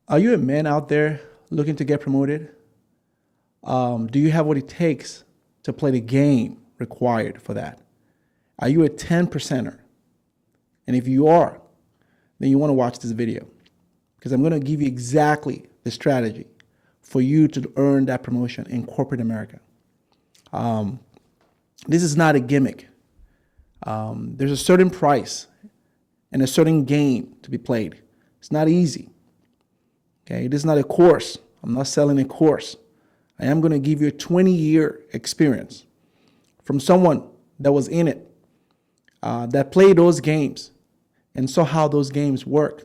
Are you a man out there looking to get promoted? Do you have what it takes to play the game required for that? Are you a 10 percenter? And if you are, then you want to watch this video because I'm going to give you exactly the strategy for you to earn that promotion in corporate America. This is not a gimmick. There's a certain price and a certain game to be played. It's not easy. Okay, it is not a course. I'm not selling a course. I am going to give you a 20-year experience from someone that was in it, that played those games and saw how those games work.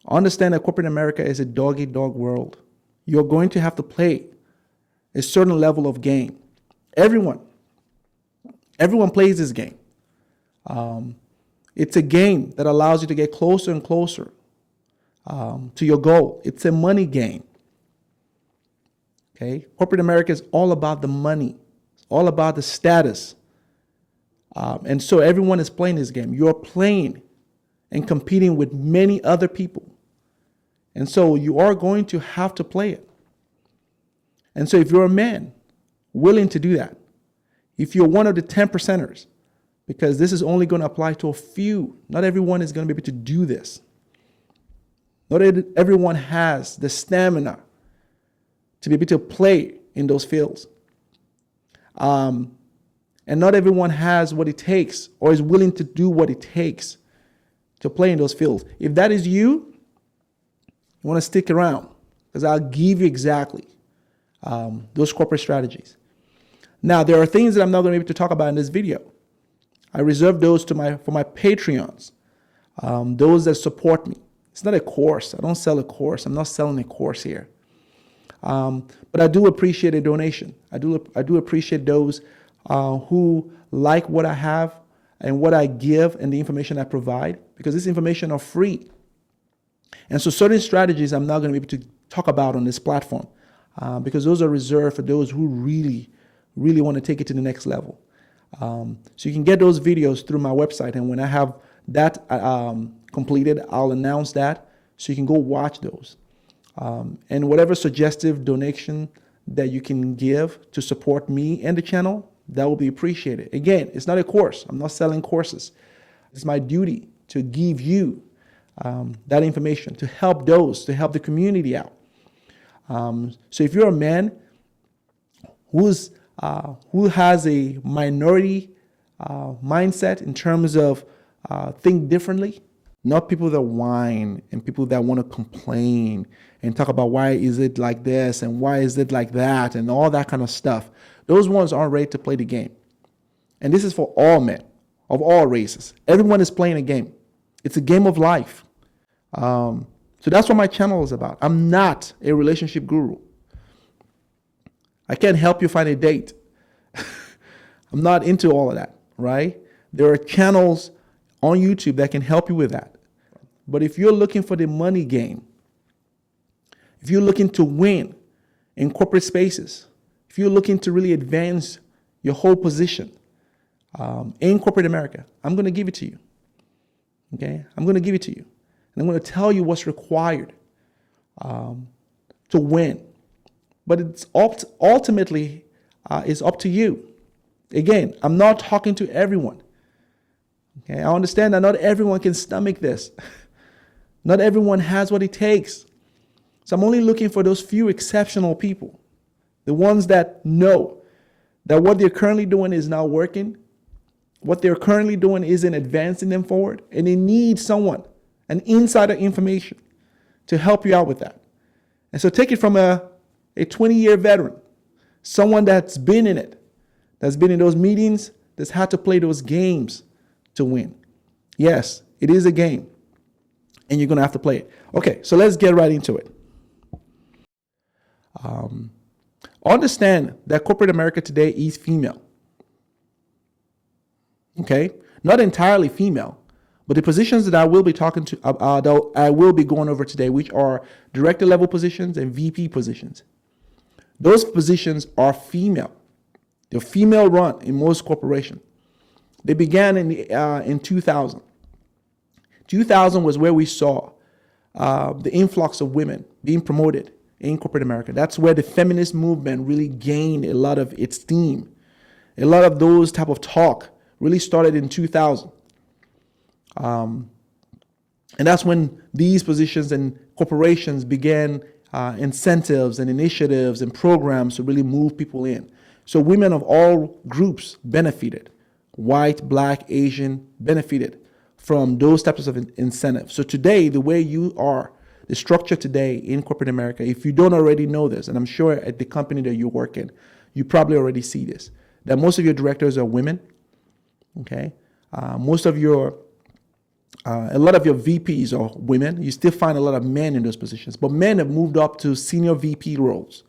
Understand that corporate America is a dog-eat-dog world. You're going to have to play a certain level of game. Everyone plays this game. It's a game that allows you to get closer and closer to your goal. It's a money game. Okay, corporate America is all about the money. It's all about the status. And so everyone is playing this game. You're playing and competing with many other people. And so you are going to have to play it. And so if you're a man willing to do that, if you're one of the 10 percenters, because this is only going to apply to a few, not everyone is going to be able to do this. Not everyone has the stamina to be able to play in those fields. And not everyone has what it takes or is willing to do what it takes to play in those fields. If that is you, you want to stick around because I'll give you exactly those corporate strategies. Now, there are things that I'm not going to be able to talk about in this video. I reserve those for my Patreons, those that support me. It's not a course. I don't sell a course. I'm not selling a course here. But I do appreciate a donation. I do appreciate those who like what I have and what I give and the information I provide, because this information are free. And so certain strategies I'm not going to be able to talk about on this platform because those are reserved for those who really want to take it to the next level. So you can get those videos through my website, and when I have that completed, I'll announce that so you can go watch those. And whatever suggestive donation that you can give to support me and the channel, that will be appreciated. Again, it's not a course. I'm not selling courses. It's my duty to give you that information, to help the community out. So if you're a man who has a minority mindset in terms of think differently, not people that whine and people that want to complain and talk about why is it like this and why is it like that and all that kind of stuff. Those ones aren't ready to play the game. And this is for all men of all races. Everyone is playing a game. It's a game of life. So that's what my channel is about. I'm not a relationship guru. I can't help you find a date. I'm not into all of that, right? There are channels on YouTube that can help you with that. But if you're looking for the money game, if you're looking to win in corporate spaces, if you're looking to really advance your whole position in corporate America, I'm going to give it to you. Okay? I'm going to give it to you. And I'm going to tell you what's required to win. But it's ultimately is up to you. Again, I'm not talking to everyone. Okay? I understand that not everyone can stomach this. Not everyone has what it takes. So I'm only looking for those few exceptional people, the ones that know that what they're currently doing is not working, what they're currently doing isn't advancing them forward, and they need someone, an insider information, to help you out with that. And so take it from a 20-year veteran, someone that's been in it, that's been in those meetings, that's had to play those games to win. Yes, it is a game, and you're going to have to play it. Okay, so let's get right into it. Understand that corporate America today is female. Okay, not entirely female, but the positions that I will be talking to, that I will be going over today, which are director level positions and VP positions. Those positions are female. They're female run in most corporations. They began in 2000. 2000 was where we saw the influx of women being promoted in corporate America. That's where the feminist movement really gained a lot of its steam. A lot of those type of talk really started in 2000. And that's when these positions and corporations began incentives and initiatives and programs to really move people in. So women of all groups benefited. White, black, Asian benefited from those types of incentives. So today, the way you are, the structure today in corporate America, if you don't already know this, and I'm sure at the company that you work in, you probably already see this, that most of your directors are women, okay? A lot of your VPs are women. You still find a lot of men in those positions, but men have moved up to senior VP roles.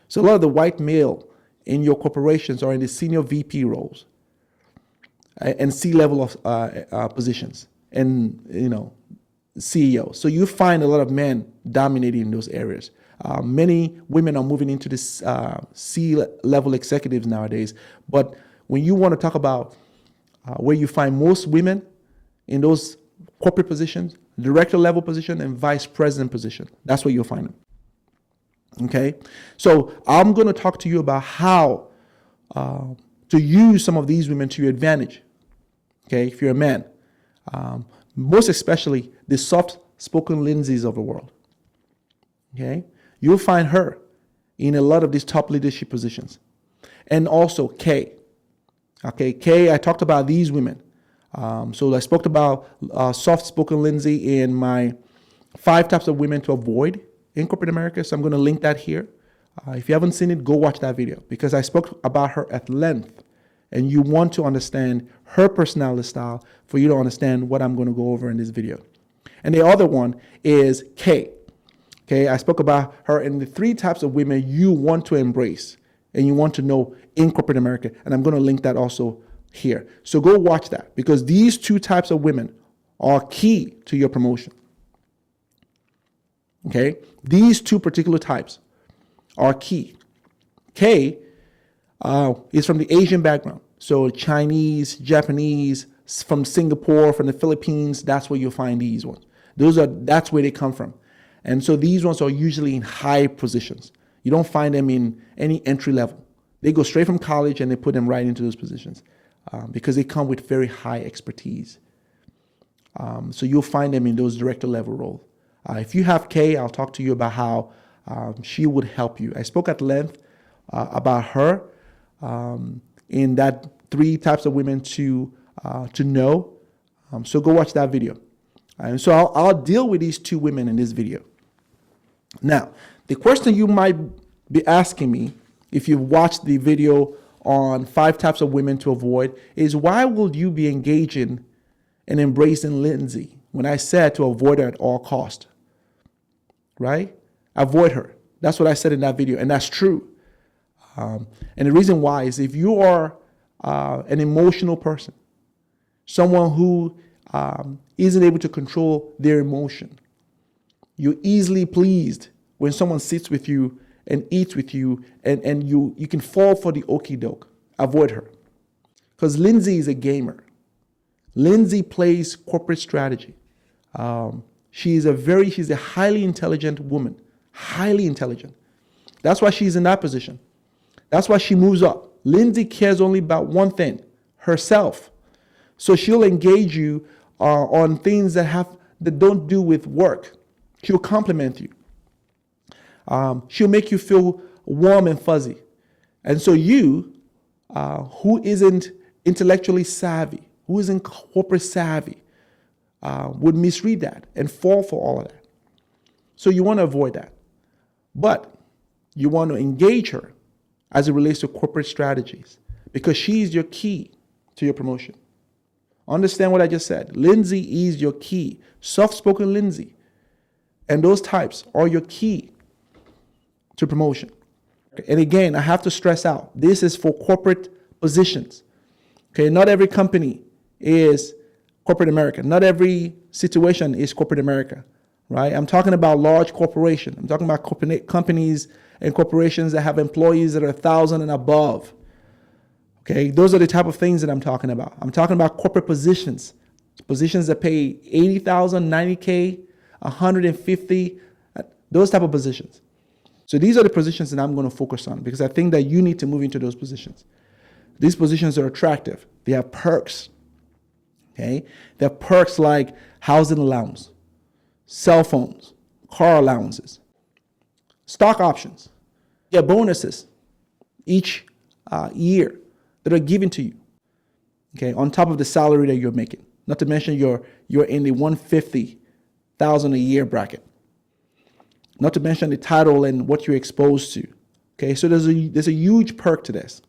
So a lot of the white male in your corporations are in the senior VP roles and C-level of positions, and CEO. So you find a lot of men dominating in those areas. Many women are moving into this C-level executives nowadays. But when you want to talk about where you find most women in those corporate positions, director level position, and vice president position, that's where you'll find them. Okay, so I'm going to talk to you about how to use some of these women to your advantage. Okay, if you're a man, most especially the soft-spoken Lindsays of the world. Okay, you'll find her in a lot of these top leadership positions, and also Kay. Okay, Kay, I talked about these women. So I spoke about soft-spoken Lindsay in my 5 types of women to avoid in corporate America. So I'm going to link that here. If you haven't seen it, go watch that video because I spoke about her at length, and you want to understand her personality style for you to understand what I'm going to go over in this video. And the other one is Kay. Okay, I spoke about her in the 3 types of women you want to embrace and you want to know in corporate America, and I'm going to link that also here. So go watch that because these 2 types of women are key to your promotion. Okay, these 2 particular types are key. Kay is from the Asian background, so Chinese, Japanese, from Singapore, from the Philippines. That's where you'll find these ones. That's where they come from, and so these ones are usually in high positions. You don't find them in any entry level. They go straight from college and they put them right into those positions. Because they come with very high expertise. So you'll find them in those director level roles. If you have Kay, I'll talk to you about how she would help you. I spoke at length about her in that 3 types of women to know. So go watch that video. And so I'll deal with these 2 women in this video. Now, the question you might be asking me if you've watched the video on 5 types of women to avoid is why will you be engaging and embracing Lindsay when I said to avoid her at all cost, right? Avoid her. That's what I said in that video, and that's true. And the reason why is if you are an emotional person, someone who isn't able to control their emotion, you're easily pleased when someone sits with you and eats with you, and you can fall for the okie doke. Avoid her. Because Lindsay is a gamer. Lindsay plays corporate strategy. She's a highly intelligent woman. Highly intelligent. That's why she's in that position. That's why she moves up. Lindsay cares only about one thing, herself. So she'll engage you on things that don't do with work. She'll compliment you. She'll make you feel warm and fuzzy. And so you, who isn't intellectually savvy, who isn't corporate savvy, would misread that and fall for all of that. So you want to avoid that. But you want to engage her as it relates to corporate strategies because she's your key to your promotion. Understand what I just said. Lindsay is your key. Soft-spoken Lindsay. And those types are your key to promotion. And again, I have to stress out, this is for corporate positions. Okay, not every company is corporate America. Not every situation is corporate America, right? I'm talking about large corporation. I'm talking about companies and corporations that have employees that are 1,000 and above. Okay, those are the type of things that I'm talking about. I'm talking about corporate positions that pay $80,000, $90K 150, those type of positions. So these are the positions that I'm going to focus on because I think that you need to move into those positions. These positions are attractive. They have perks. Okay? They have perks like housing allowance, cell phones, car allowances, stock options. You get bonuses each year that are given to you. Okay, on top of the salary that you're making. Not to mention you're in the 150,000 a year bracket. Not to mention the title and what you're exposed to. Okay, so there's a huge perk to this.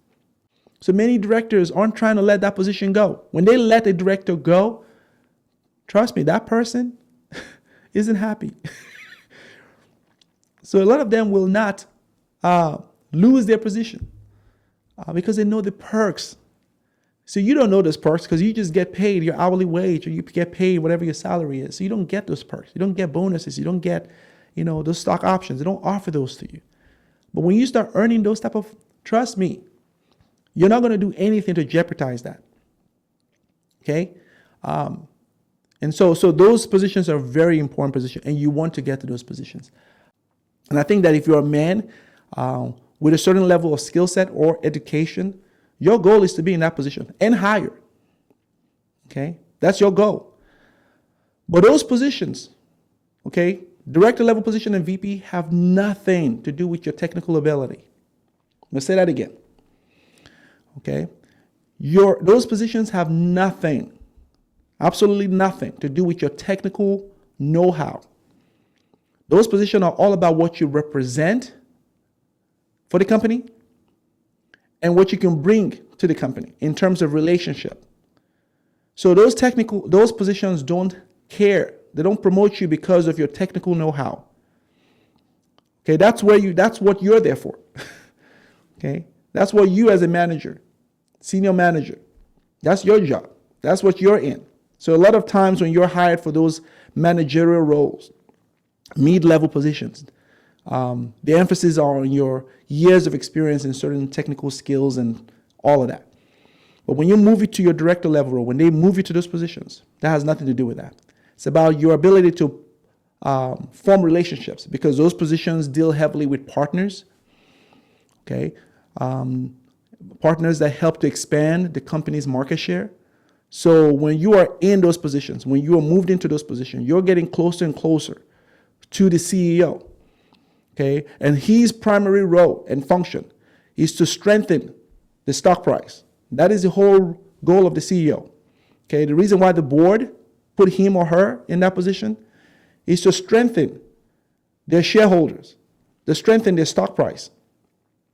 So many directors aren't trying to let that position go. When they let a director go, trust me, that person isn't happy. So a lot of them will not lose their position because they know the perks. So you don't know those perks because you just get paid your hourly wage or you get paid whatever your salary is. So you don't get those perks. You don't get bonuses. You don't get, those stock options. They don't offer those to you. But when you start earning those type of, trust me, you're not going to do anything to jeopardize that. Okay? And so those positions are very important positions, and you want to get to those positions. And I think that if you're a man with a certain level of skill set or education, your goal is to be in that position and higher. Okay? That's your goal. But those positions, okay, director level position and VP have nothing to do with your technical ability. Let's say that again. Okay? Those positions have nothing, absolutely nothing to do with your technical know-how. Those positions are all about what you represent for the company and what you can bring to the company in terms of relationship. So those positions don't care. They don't promote you because of your technical know-how. Okay, that's what you're there for. Okay, that's what you as a manager, senior manager, that's your job. That's what you're in. So a lot of times when you're hired for those managerial roles, mid-level positions, the emphasis are on your years of experience in certain technical skills and all of that. But when you move it to your director level role, when they move you to those positions, that has nothing to do with that. It's about your ability to form relationships because those positions deal heavily with partners, okay? Partners that help to expand the company's market share. So when you are in those positions, when you are moved into those positions, you're getting closer and closer to the CEO. Okay, and his primary role and function is to strengthen the stock price. That is the whole goal of the CEO. Okay, the reason why the board put him or her in that position is to strengthen their shareholders, to strengthen their stock price,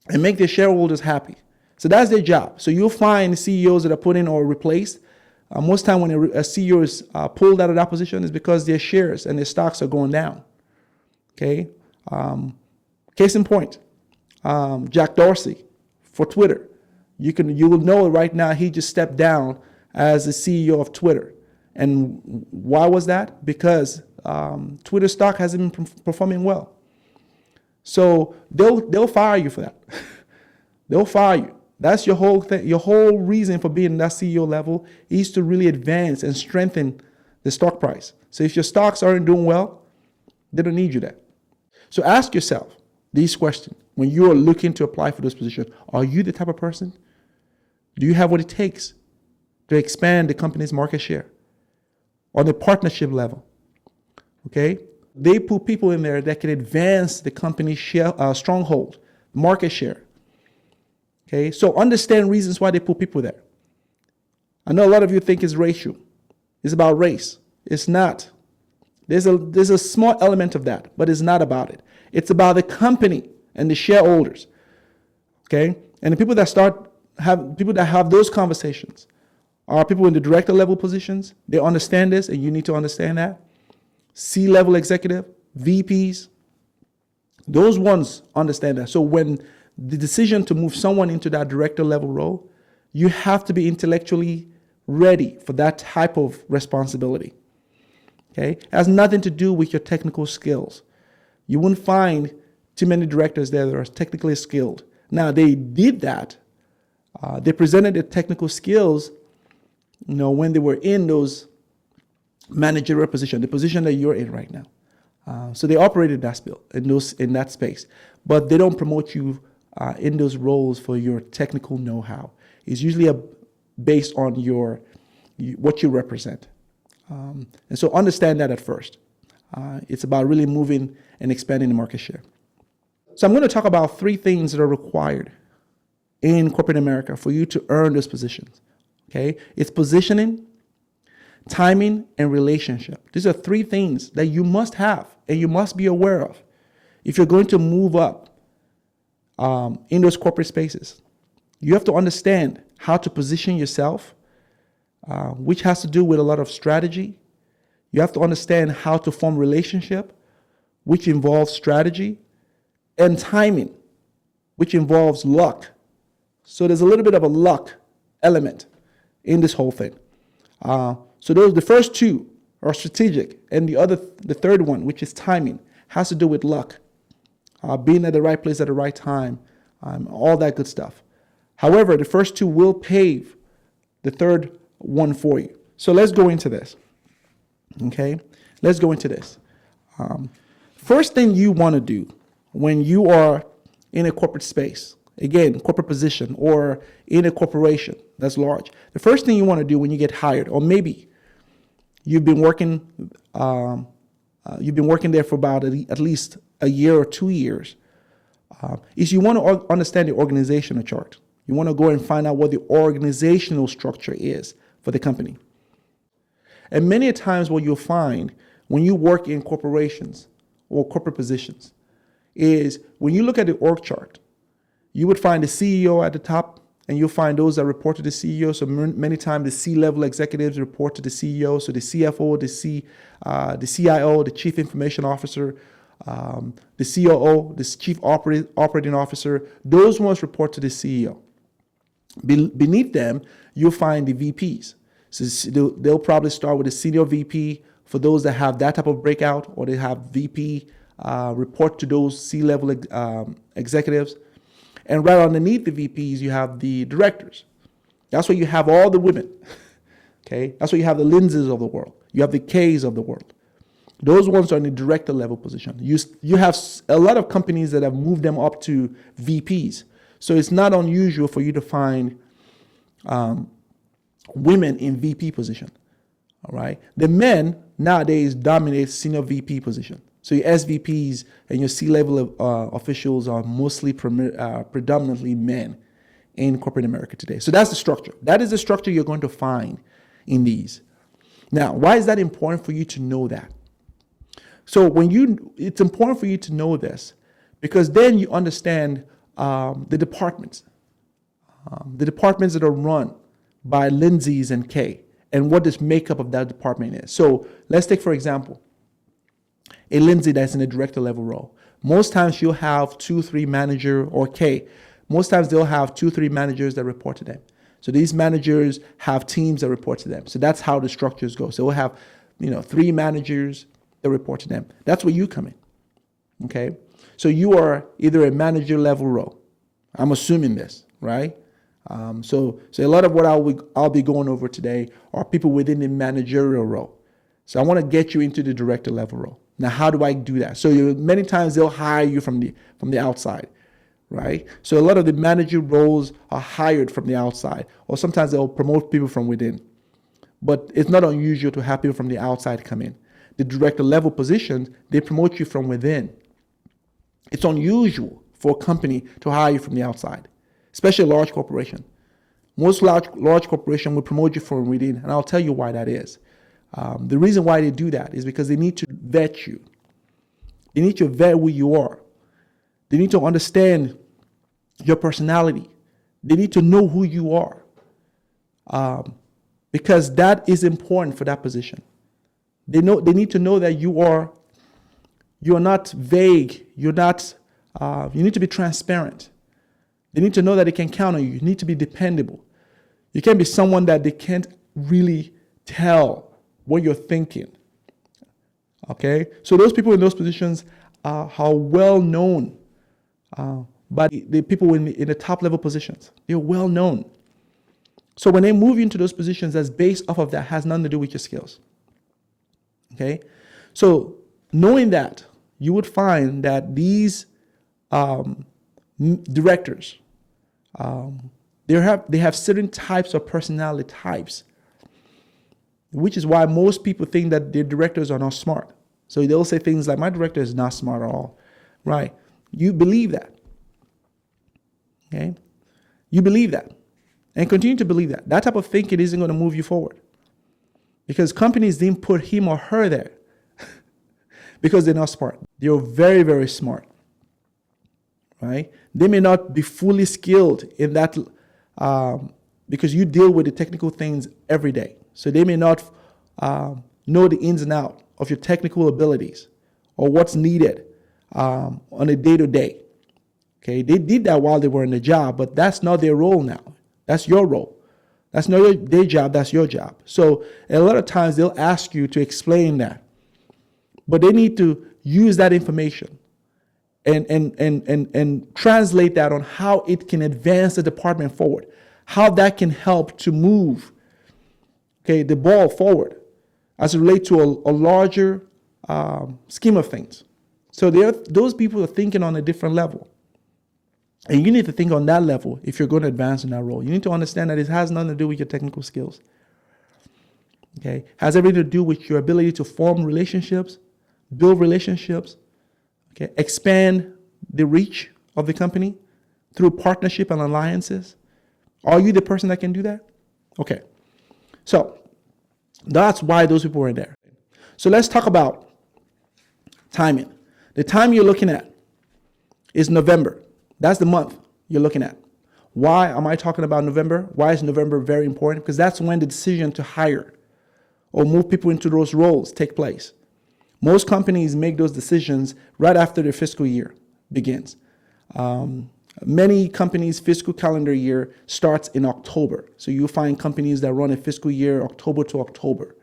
and make their shareholders happy. So that's their job. So you'll find CEOs that are put in or replaced. Most time when a CEO is pulled out of that position is because their shares and their stocks are going down. Okay. Case in point, Jack Dorsey for Twitter. You will know right now he just stepped down as the CEO of Twitter. And why was that? Because Twitter stock hasn't been performing well. So they'll fire you for that. They'll fire you. That's your whole thing. Your whole reason for being in that CEO level is to really advance and strengthen the stock price. So if your stocks aren't doing well, they don't need you there. So ask yourself these questions when you are looking to apply for this position. Are you the type of person? Do you have what it takes to expand the company's market share on the partnership level? Okay, they put people in there that can advance the company's stronghold, market share. Okay, so understand reasons why they put people there. I know a lot of you think it's racial. It's about race. It's not. There's a small element of that, but it's not about it. It's about the company and the shareholders. Okay, and the people that have those conversations are people in the director level positions. They understand this, and you need to understand that. C-level executive, VPs, those ones understand that. So when the decision to move someone into that director level role, you have to be intellectually ready for that type of responsibility. Okay? It has nothing to do with your technical skills. You wouldn't find too many directors there that are technically skilled. Now, they did that. They presented their technical skills, when they were in those managerial position, the position that you're in right now. So they operate in that space, but they don't promote you in those roles for your technical know-how. It's usually based on what you represent. And so understand that at first. It's about really moving and expanding the market share. So I'm going to talk about 3 things that are required in corporate America for you to earn those positions. Okay? It's positioning, timing, and relationship. These are 3 things that you must have and you must be aware of if you're going to move up in those corporate spaces. You have to understand how to position yourself, which has to do with a lot of strategy. You have to understand how to form relationship, which involves strategy, and timing, which involves luck. So there's a little bit of a luck element in this whole thing. So the first 2 are strategic, and the third one, which is timing, has to do with luck, being at the right place at the right time, all that good stuff. However, the first 2 will pave the third one for you. So let's go into this. Okay, let's go into this. First thing you want to do when you are in a corporate space, again, corporate position, or in a corporation that's large, the first thing you want to do when you get hired, or maybe you've been working there for about at least a year or 2 years, is you want to understand the organizational chart. You want to go and find out what the organizational structure is for the company. And many times what you'll find when you work in corporations or corporate positions is when you look at the org chart, you would find the CEO at the top, and you'll find those that report to the CEO. So many times the C-level executives report to the CEO. So the CFO, the CIO, the Chief Information Officer, the COO, the Chief Operating Officer, those ones report to the CEO. Beneath them, you'll find the VPs. So they'll probably start with a senior VP for those that have that type of breakout, or they have VP report to those C-level executives. And right underneath the VPs, you have the directors. That's where you have all the women. Okay, that's where you have the Lindsays of the world. You have the Ks of the world. Those ones are in the director level position. You have a lot of companies that have moved them up to VPs. So it's not unusual for you to find women in VP position. All right. The men nowadays dominate senior VP position. So your SVPs and your C-level officials are mostly predominantly men in corporate America today. So that's the structure. That is the structure you're going to find in these. Now, why is that important for you to know that? So it's important for you to know this because then you understand the departments that are run by Lindsay's and K, and what this makeup of that department is. So let's take, for example, a Lindsay that's in a director level role. Most times you'll have 2-3 manager, or K. Most times they'll have 2-3 managers that report to them. So these managers have teams that report to them. So that's how the structures go. So we'll have, 3 managers that report to them. That's where you come in. Okay. So you are either a manager level role. I'm assuming this, right? So a lot of what I'll be going over today are people within the managerial role. So I want to get you into the director level role. Now, how do I do that? So many times they'll hire you from the outside, right? So a lot of the manager roles are hired from the outside, or sometimes they'll promote people from within. But it's not unusual to have people from the outside come in. The director level positions, they promote you from within. It's unusual for a company to hire you from the outside, especially a large corporation. Most large corporation will promote you from within, and I'll tell you why that is. The reason why they do that is because they need to vet you. They need to vet who you are. They need to understand your personality. They need to know who you are, because that is important for that position. They need to know that you're not vague. You need to be transparent. They need to know that they can count on you. You need to be dependable. You can't be someone that they can't really tell what you're thinking. Okay? So those people in those positions are well known by the people in the top level positions. They're well known. So when they move you into those positions, that's based off of that, has nothing to do with your skills. Okay? So knowing that, you would find that these directors, they have certain types of personality types, which is why most people think that their directors are not smart. So they'll say things like, my director is not smart at all, right? You believe that, okay? You believe that and continue to believe that. That type of thinking isn't going to move you forward because companies didn't put him or her there because they're not smart. They're very, very smart, right? They may not be fully skilled in that because you deal with the technical things every day. So they may not know the ins and outs of your technical abilities or what's needed on a day-to-day. Okay, they did that while they were in the job, but that's not their role now. That's your role. That's not their job, that's your job. So a lot of times they'll ask you to explain that. But they need to use that information and translate that on how it can advance the department forward, how that can help to move, okay, the ball forward as it relates to a larger scheme of things. So those people are thinking on a different level. And you need to think on that level if you're going to advance in that role. You need to understand that it has nothing to do with your technical skills. Okay? It has everything to do with your ability to form relationships, build relationships, okay, expand the reach of the company through partnership and alliances. Are you the person that can do that? Okay. So that's why those people were there. So let's talk about timing. The time you're looking at is November. That's the month you're looking at. Why am I talking about November? Why is November very important? Because that's when the decision to hire or move people into those roles take place. Most companies make those decisions right after their fiscal year begins. Many companies' fiscal calendar year starts in October. So you'll find companies that run a fiscal year October to October.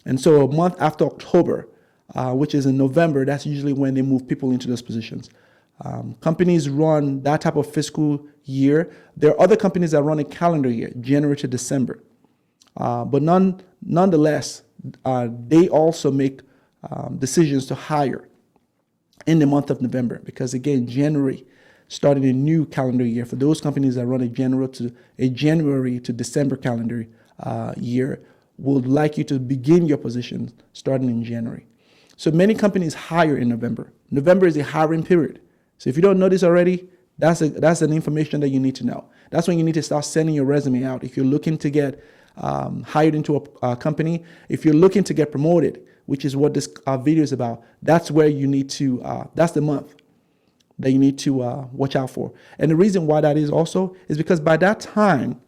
And so a month after October, which is in November, that's usually when they move people into those positions. Companies run that type of fiscal year. There are other companies that run a calendar year, January to December. But nonetheless, they also make decisions to hire in the month of November because, again, January starting a new calendar year. For those companies that run a January to December calendar year, would like you to begin your position starting in January. So many companies hire in November. November is a hiring period. So if you don't know this already, that's an information that you need to know. That's when you need to start sending your resume out. If you're looking to get hired into a company, if you're looking to get promoted, which is what this video is about, that's where you need to, that's the month that you need to watch out for. And the reason why that is also is because by that time,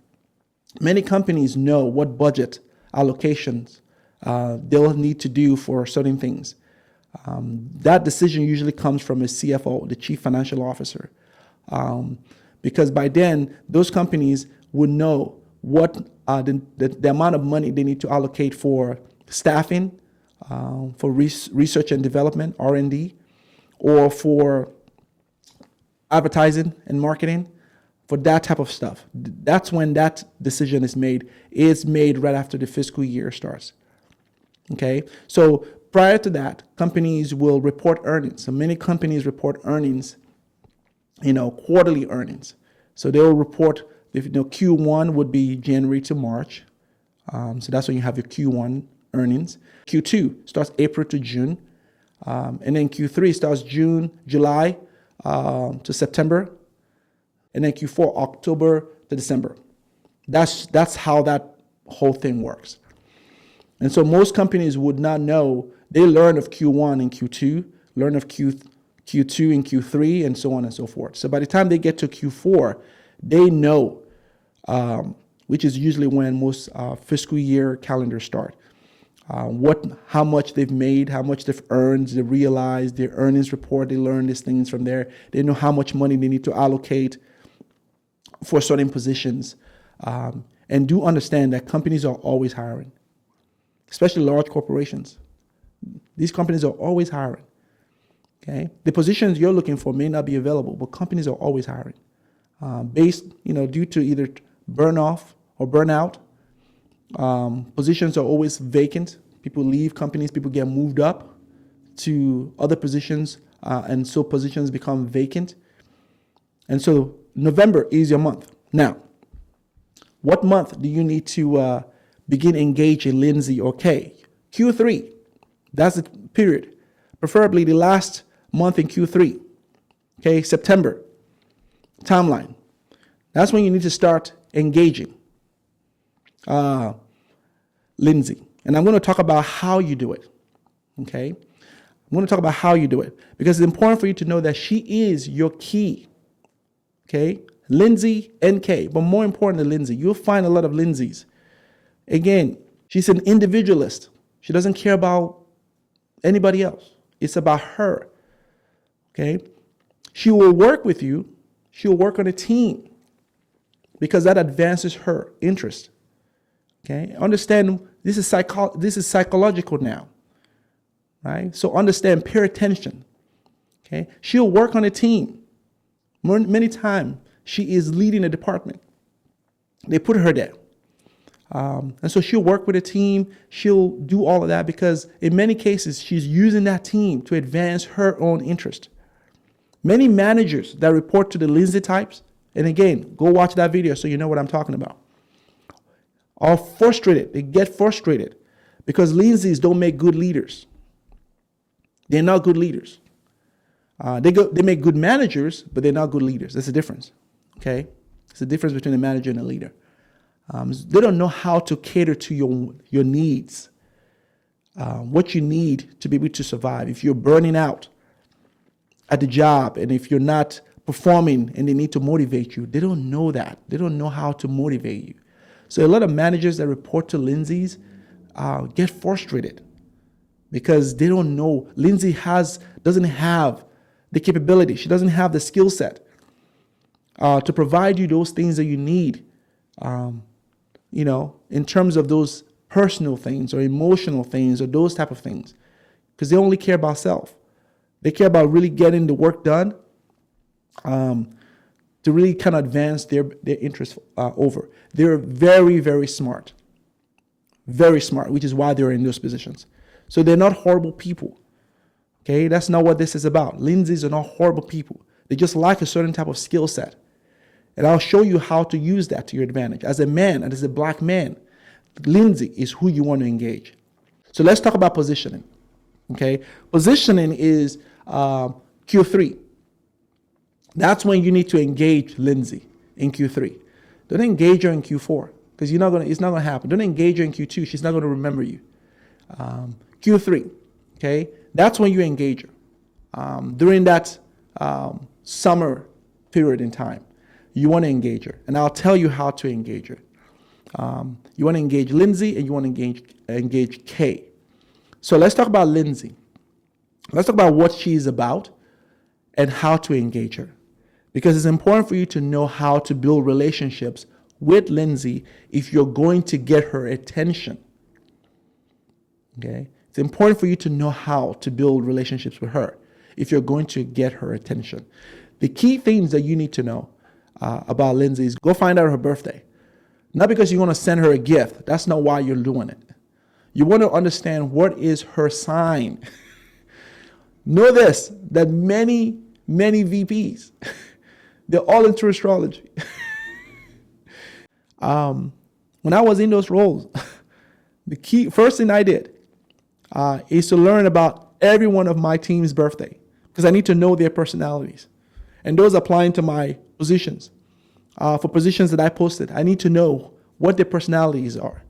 many companies know what budget allocations they'll need to do for certain things. That decision usually comes from a CFO, the Chief Financial Officer, because by then those companies would know what the amount of money they need to allocate for staffing, for research and development, R&D, or for advertising and marketing, for that type of stuff. That's when that decision is made. It's made right after the fiscal year starts. Okay, so prior to that, companies will report earnings. So many companies report earnings, quarterly earnings. So they'll report, Q1 would be January to March. So that's when you have your Q1 earnings. Q2 starts April to June. And then Q3 starts July to September. And then Q4, October to December. That's how that whole thing works. And so most companies would not know. They learn of Q1 and Q2, learn of Q2 and Q3, and so on and so forth. So by the time they get to Q4, they know, which is usually when most fiscal year calendars start, how much they've made, how much they've earned, they realize their earnings report, they learn these things from there. They know how much money they need to allocate for certain positions. And do understand that companies are always hiring, especially large corporations. These companies are always hiring. Okay, the positions you're looking for may not be available, but companies are always hiring, based, due to either burn off or burnout. Positions are always vacant. People leave companies. People get moved up to other positions, and so positions become vacant. And so November is your month. Now, what month do you need to begin engaging Lindsay or Kay? Q3. That's the period. Preferably the last month in Q3. Okay, September. Timeline. That's when you need to start engaging Lindsay. And I'm going to talk about how you do it. Okay? I'm going to talk about how you do it because it's important for you to know that she is your key. Okay? Lindsay and Kay, but more important than Lindsay, you'll find a lot of Lindsays. Again, she's an individualist. She doesn't care about anybody else. It's about her. Okay? She will work with you. She will work on a team because that advances her interest. Okay? Understand this is psychological now. Right? So understand, pay attention. Okay? She'll work on a team. Many times she is leading a department. They put her there. And so she'll work with a team. She'll do all of that because in many cases, she's using that team to advance her own interest. Many managers that report to the Lindsay types, and again, go watch that video so you know what I'm talking about, are frustrated. They get frustrated because Lindsays don't make good leaders. They're not good leaders. They make good managers, but they're not good leaders. That's the difference. Okay? It's the difference between a manager and a leader. They don't know how to cater to your needs, what you need to be able to survive. If you're burning out at the job and if you're not performing and they need to motivate you, they don't know that. They don't know how to motivate you. So a lot of managers that report to Lindsays get frustrated because they don't know. Lindsay doesn't have the capability. She doesn't have the skill set to provide you those things that you need, in terms of those personal things or emotional things or those type of things, because they only care about self. They care about really getting the work done to really kind of advance their interests over. They're very, very smart, which is why they're in those positions. So they're not horrible people. Okay, that's not what this is about. Lindsays are not horrible people. They just lack a certain type of skill set. And I'll show you how to use that to your advantage. As a man and as a black man, Lindsay is who you want to engage. So let's talk about positioning. Okay, positioning is Q3. That's when you need to engage Lindsay in Q3. Don't engage her in Q4 because it's not gonna happen. Don't engage her in Q2. She's not gonna remember you. Q3, okay, that's when you engage her. During that summer period in time, you want to engage her, and I'll tell you how to engage her. You want to engage Lindsay and you want to engage Kay. So let's talk about Lindsay. Let's talk about what she's about and how to engage her. Because it's important for you to know how to build relationships with Lindsay if you're going to get her attention. Okay? It's important for you to know how to build relationships with her if you're going to get her attention. The key things that you need to know about Lindsay is go find out her birthday. Not because you want to send her a gift. That's not why you're doing it. You want to understand what is her sign. Know this, that many VPs, they're all into astrology. When I was in those roles, the first thing I did is to learn about every one of my team's birthday because I need to know their personalities. And those applying to my positions. For positions that I posted, I need to know what their personalities are,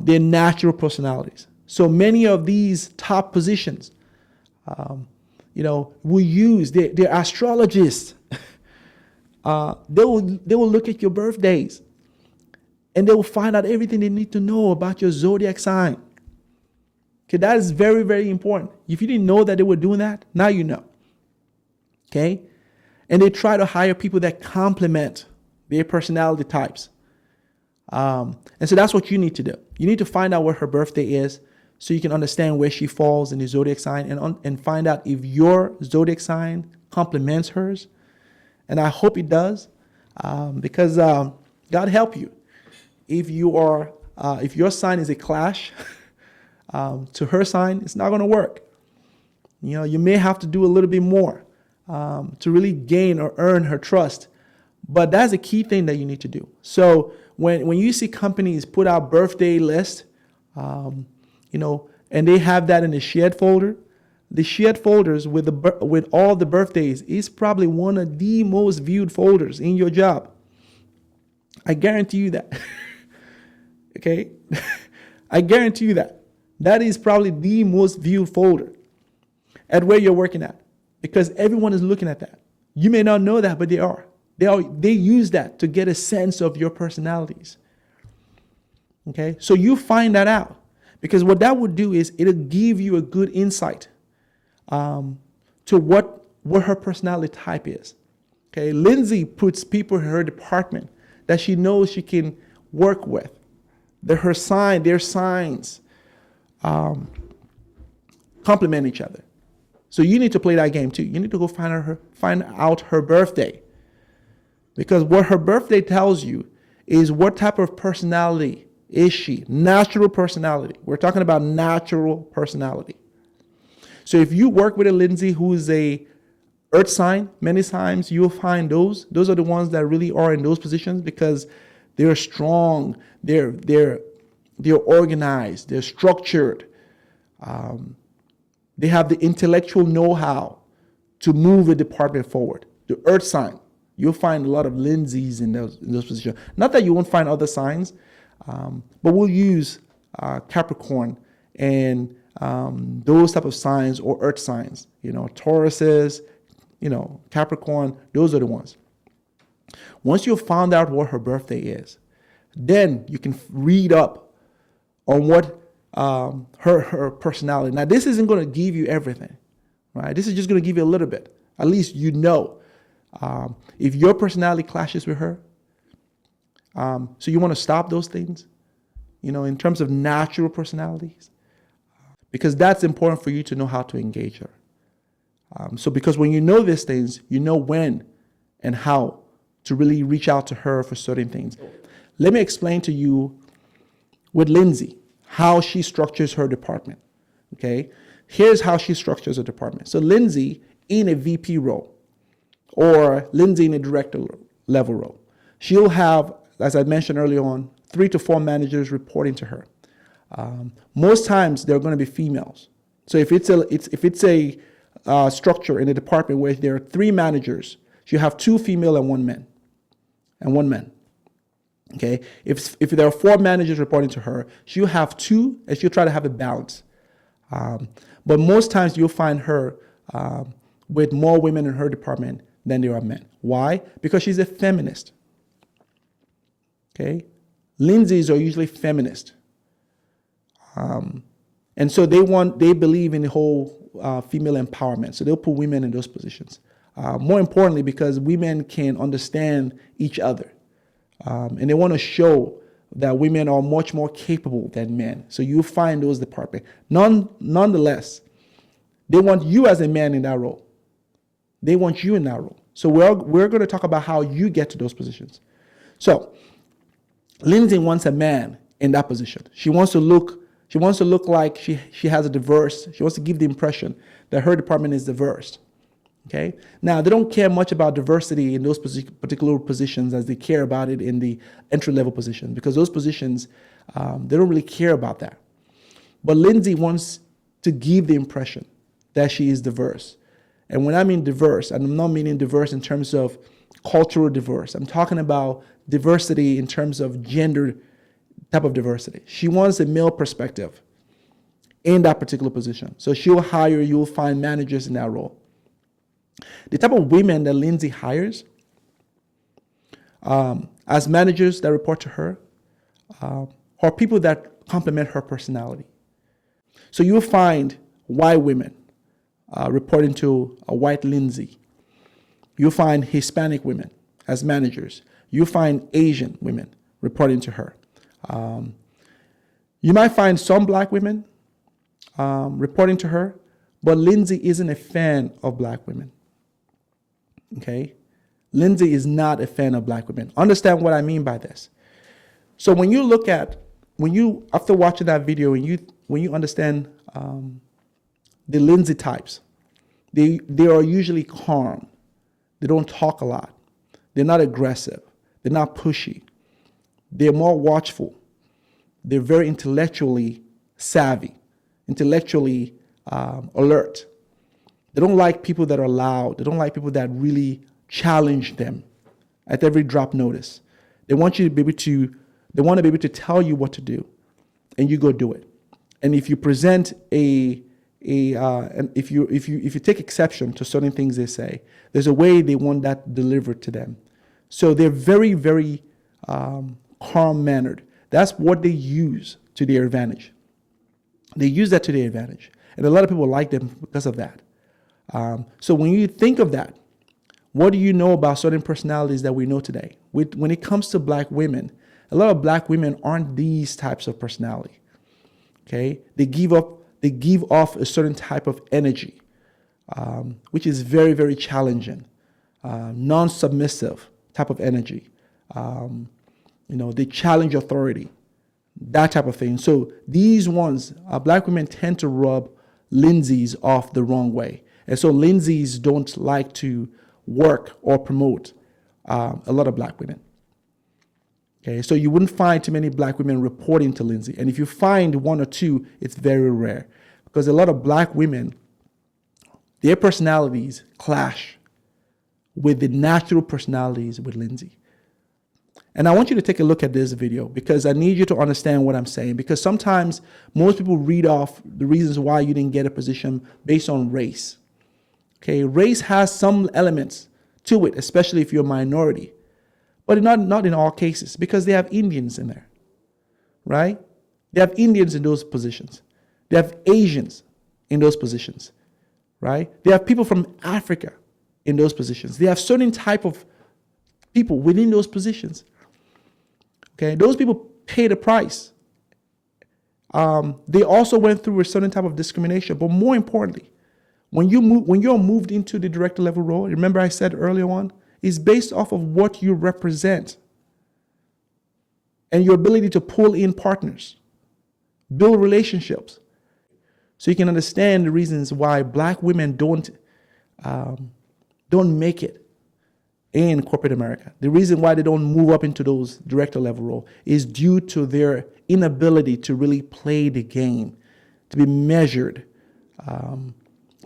their natural personalities. So many of these top positions, will use, they're astrologists. They will look at your birthdays and they will find out everything they need to know about your zodiac sign. Okay, that is very, very important. If you didn't know that they were doing that, now you know. Okay? And they try to hire people that complement their personality types. And so that's what you need to do. You need to find out what her birthday is so you can understand where she falls in the zodiac sign and find out if your zodiac sign complements hers. And I hope it does because God help you. If your sign is a clash to her sign, it's not going to work. You may have to do a little bit more to really gain or earn her trust. But that's a key thing that you need to do. So when you see companies put out birthday lists, and they have that in the shared folder, the shared folders with all the birthdays is probably one of the most viewed folders in your job. I guarantee you that. Okay? I guarantee you that. That is probably the most viewed folder at where you're working at, because everyone is looking at that. You may not know that, but they are. They use that to get a sense of your personalities. Okay? So you find that out, because what that would do is it'll give you a good insight to what her personality type is. Okay? Lindsay puts people in her department that she knows she can work with. Their signs complement each other. So you need to play that game too. You need to go find out her birthday. Because what her birthday tells you is what type of personality is she. Natural personality. We're talking about natural personality. So if you work with a Lindsay who is a earth sign, many times you'll find those are the ones that really are in those positions, because they're strong, they're organized, they're structured. They have the intellectual know-how to move a department forward. The earth sign, you'll find a lot of Lindsays in those positions. Not that you won't find other signs, but we'll use Capricorn and those type of signs, or earth signs. Tauruses, Capricorn, those are the ones. Once you've found out what her birthday is, then you can read up on what her personality. Now, this isn't going to give you everything, right? This is just going to give you a little bit. At least if your personality clashes with her. So you want to stop those things, in terms of natural personalities, because that's important for you to know how to engage her. Because when you know these things, you know when and how to really reach out to her for certain things. Let me explain to you with Lindsay how she structures her department. Okay, here's how she structures her department. So Lindsay in a VP role, or Lindsay in a director level role, she'll have, as I mentioned earlier on, 3 to 4 managers reporting to her. Most times they're going to be females. So if it's a structure in a department where there are 3 managers, you have 2 female and 1 man. Okay, if there are 4 managers reporting to her, she'll have 2, and she'll try to have a balance. But most times you'll find her with more women in her department than there are men. Why? Because she's a feminist. Okay, Lindsays are usually feminist, and so they believe in the whole female empowerment. So they'll put women in those positions. More importantly, because women can understand each other, and they want to show that women are much more capable than men. So you find those departments. Nonetheless, they want you as a man in that role. They want you in that role. So we're going to talk about how you get to those positions. So Lindsay wants a man in that position. She wants to look like she has she wants to give the impression that her department is diverse. Okay. Now, they don't care much about diversity in those particular positions as they care about it in the entry-level position, because those positions, they don't really care about that. But Lindsay wants to give the impression that she is diverse. And when I mean diverse, I'm not meaning diverse in terms of cultural diverse. I'm talking about diversity in terms of gender type of diversity. She wants a male perspective in that particular position. So you'll find managers in that role. The type of women that Lindsay hires as managers that report to her are people that complement her personality. So you'll find white women reporting to a white Lindsay. You'll find Hispanic women as managers. You'll find Asian women reporting to her. You might find some black women reporting to her, but Lindsay isn't a fan of black women. Okay? Lindsay is not a fan of black women. Understand what I mean by this. So after watching that video, when you understand the Lindsay types, They are usually calm. They don't talk a lot. They're not aggressive. They're not pushy. They're more watchful. They're very intellectually savvy, intellectually alert. They don't like people that are loud. They don't like people that really challenge them at every drop notice. They want you to be able to, they want to be able to tell you what to do, and you go do it. And if you present and if you take exception to certain things they say, there's a way they want that delivered to them. So they're very, very calm-mannered. That's what they use to their advantage. They use that to their advantage. And a lot of people like them because of that. So when you think of that, what do you know about certain personalities that we know today? When it comes to black women, a lot of black women aren't these types of personality. Okay? They give off a certain type of energy, which is very, very challenging, non-submissive type of energy. They challenge authority, that type of thing. So these ones, black women tend to rub Lindsays off the wrong way. And so Lindsays don't like to work or promote a lot of black women. Okay, so you wouldn't find too many black women reporting to Lindsay. And if you find one or two, it's very rare. Because a lot of black women, their personalities clash with the natural personalities with Lindsay. And I want you to take a look at this video because I need you to understand what I'm saying. Because sometimes most people read off the reasons why you didn't get a position based on race. Okay, race has some elements to it, especially if you're a minority. But not in all cases, because they have Indians in there, right? They have Indians in those positions. They have Asians in those positions, right? They have people from Africa in those positions. They have certain type of people within those positions. Okay, those people pay the price. They also went through a certain type of discrimination. But more importantly, when you're moved into the director level role, remember I said earlier on, is based off of what you represent and your ability to pull in partners, build relationships. So you can understand the reasons why black women don't make it in corporate America. The reason why they don't move up into those director level roles is due to their inability to really play the game, to be measured.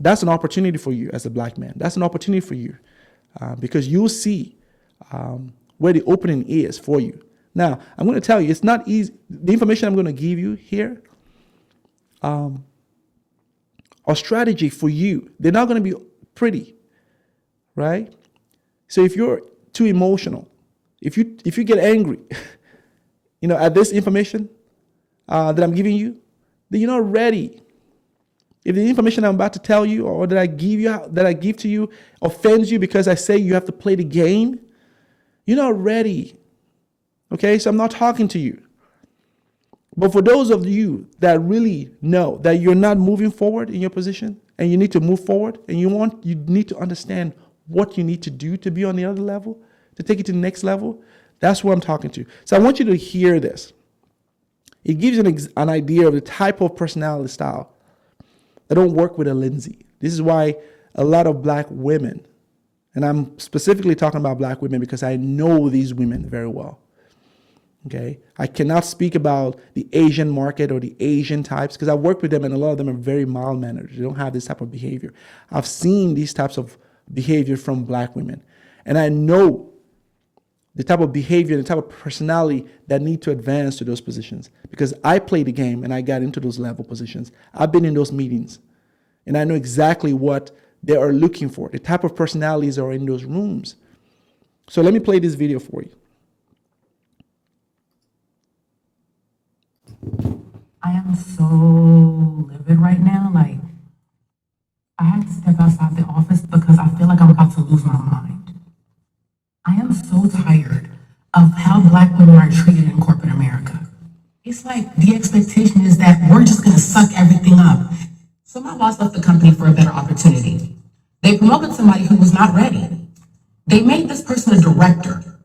That's an opportunity for you as a black man. That's an opportunity for you. Because you'll see where the opening is for you. Now, I'm going to tell you, it's not easy. The information I'm going to give you here, our strategy for you, they're not going to be pretty, right? So if you're too emotional, if you get angry, at this information that I'm giving you, then you're not ready. If the information I'm about to tell you or that I give to you offends you because I say you have to play the game, you're not ready. Okay, so I'm not talking to you. But for those of you that really know that you're not moving forward in your position and you need to move forward and you need to understand what you need to do to be on the other level, to take it to the next level, that's what I'm talking to. So I want you to hear this. It gives you an idea of the type of personality style that don't work with a Lindsay. This is why a lot of black women, and I'm specifically talking about black women because I know these women very well. Okay, I cannot speak about the Asian market or the Asian types because I work with them and a lot of them are very mild-mannered. They don't have this type of behavior. I've seen these types of behavior from black women. And I know the type of behavior, the type of personality that need to advance to those positions because I played the game and I got into those level positions. I've been in those meetings and I know exactly what they are looking for, the type of personalities are in those rooms. So let me play this video for you. I am so livid right now. Like, I had to step outside the office because I feel like I'm about to lose my mind. I am so tired of how black women are treated in corporate America. It's like the expectation is that we're just gonna suck everything up. So my boss left the company for a better opportunity. They promoted somebody who was not ready. They made this person a director,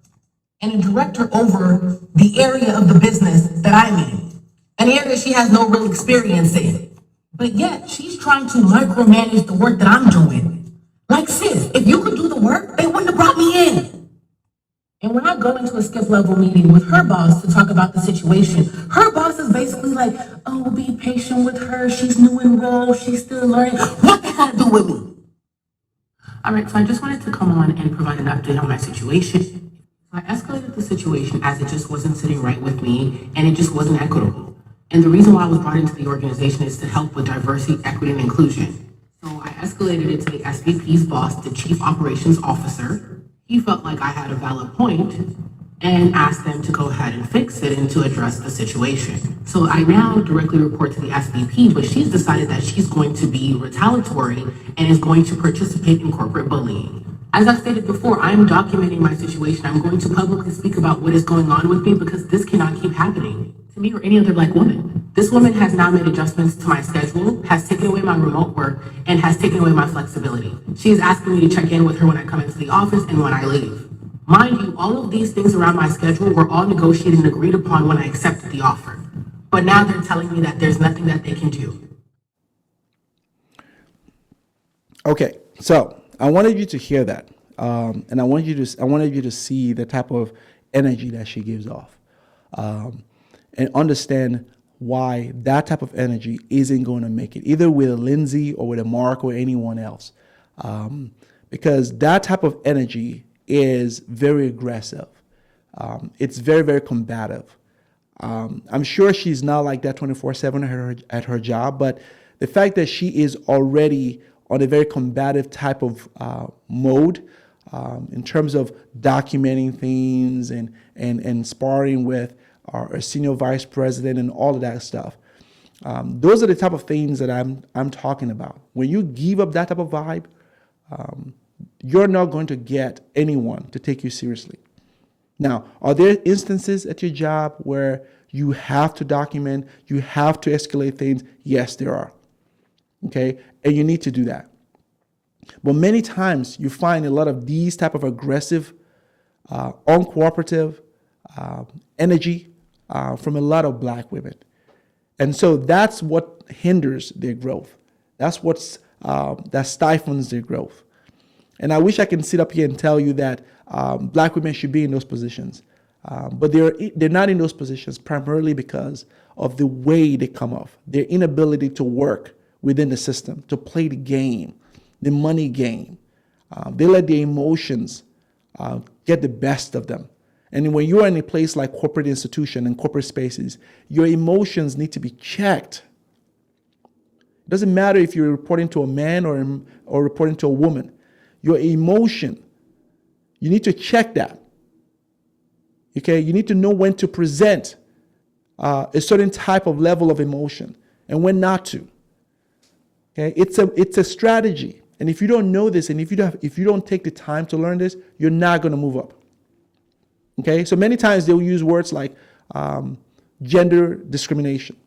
and a director over the area of the business that I'm in, an area she has no real experience in. But yet, she's trying to micromanage the work that I'm doing. Like, sis, if you could do the work, they wouldn't have brought me in. And when I go into a skip level meeting with her boss to talk about the situation, her boss is basically like, oh, be patient with her. She's new in role. She's still learning. What that got to do with me? All right, so I just wanted to come on and provide an update on my situation. I escalated the situation as it just wasn't sitting right with me and it just wasn't equitable. And the reason why I was brought into the organization is to help with diversity, equity, and inclusion. So I escalated it to the SVP's boss, the Chief Operations Officer. He felt like I had a valid point and asked them to go ahead and fix it and to address the situation. So I now directly report to the SVP, but she's decided that she's going to be retaliatory and is going to participate in corporate bullying. As I stated before, I'm documenting my situation. I'm going to publicly speak about what is going on with me because this cannot keep happening to me or any other Black woman. This woman has now made adjustments to my schedule, has taken away my remote work, and has taken away my flexibility. She is asking me to check in with her when I come into the office and when I leave. Mind you, all of these things around my schedule were all negotiated and agreed upon when I accepted the offer. But now they're telling me that there's nothing that they can do. Okay, so I wanted you to hear that, and I wanted you to see the type of energy that she gives off, and understand why that type of energy isn't going to make it, either with a Lindsay or with a Mark or anyone else, because that type of energy is very aggressive. It's very, very combative. I'm sure she's not like that 24/7 at her job, but the fact that she is already on a very combative type of mode in terms of documenting things and sparring with our senior vice president and all of that stuff. Those are the type of things that I'm talking about. When you give up that type of vibe, you're not going to get anyone to take you seriously. Now, are there instances at your job where you have to document, you have to escalate things? Yes, there are. Okay, and you need to do that. But many times you find a lot of these type of aggressive, uncooperative energy from a lot of Black women. And so that's what hinders their growth. That's that stifles their growth. And I wish I can sit up here and tell you that Black women should be in those positions. But they're not in those positions primarily because of the way they come off, their inability to work within the system, to play the game, the money game. They let their emotions get the best of them. And when you're in a place like corporate institution and corporate spaces, your emotions need to be checked. It doesn't matter if you're reporting to a man or reporting to a woman. Your emotion, you need to check that. Okay, you need to know when to present a certain type of level of emotion and when not to. Okay, it's a strategy, and if you don't know this, and if you don't take the time to learn this, you're not going to move up. Okay, so many times they'll use words like gender discrimination.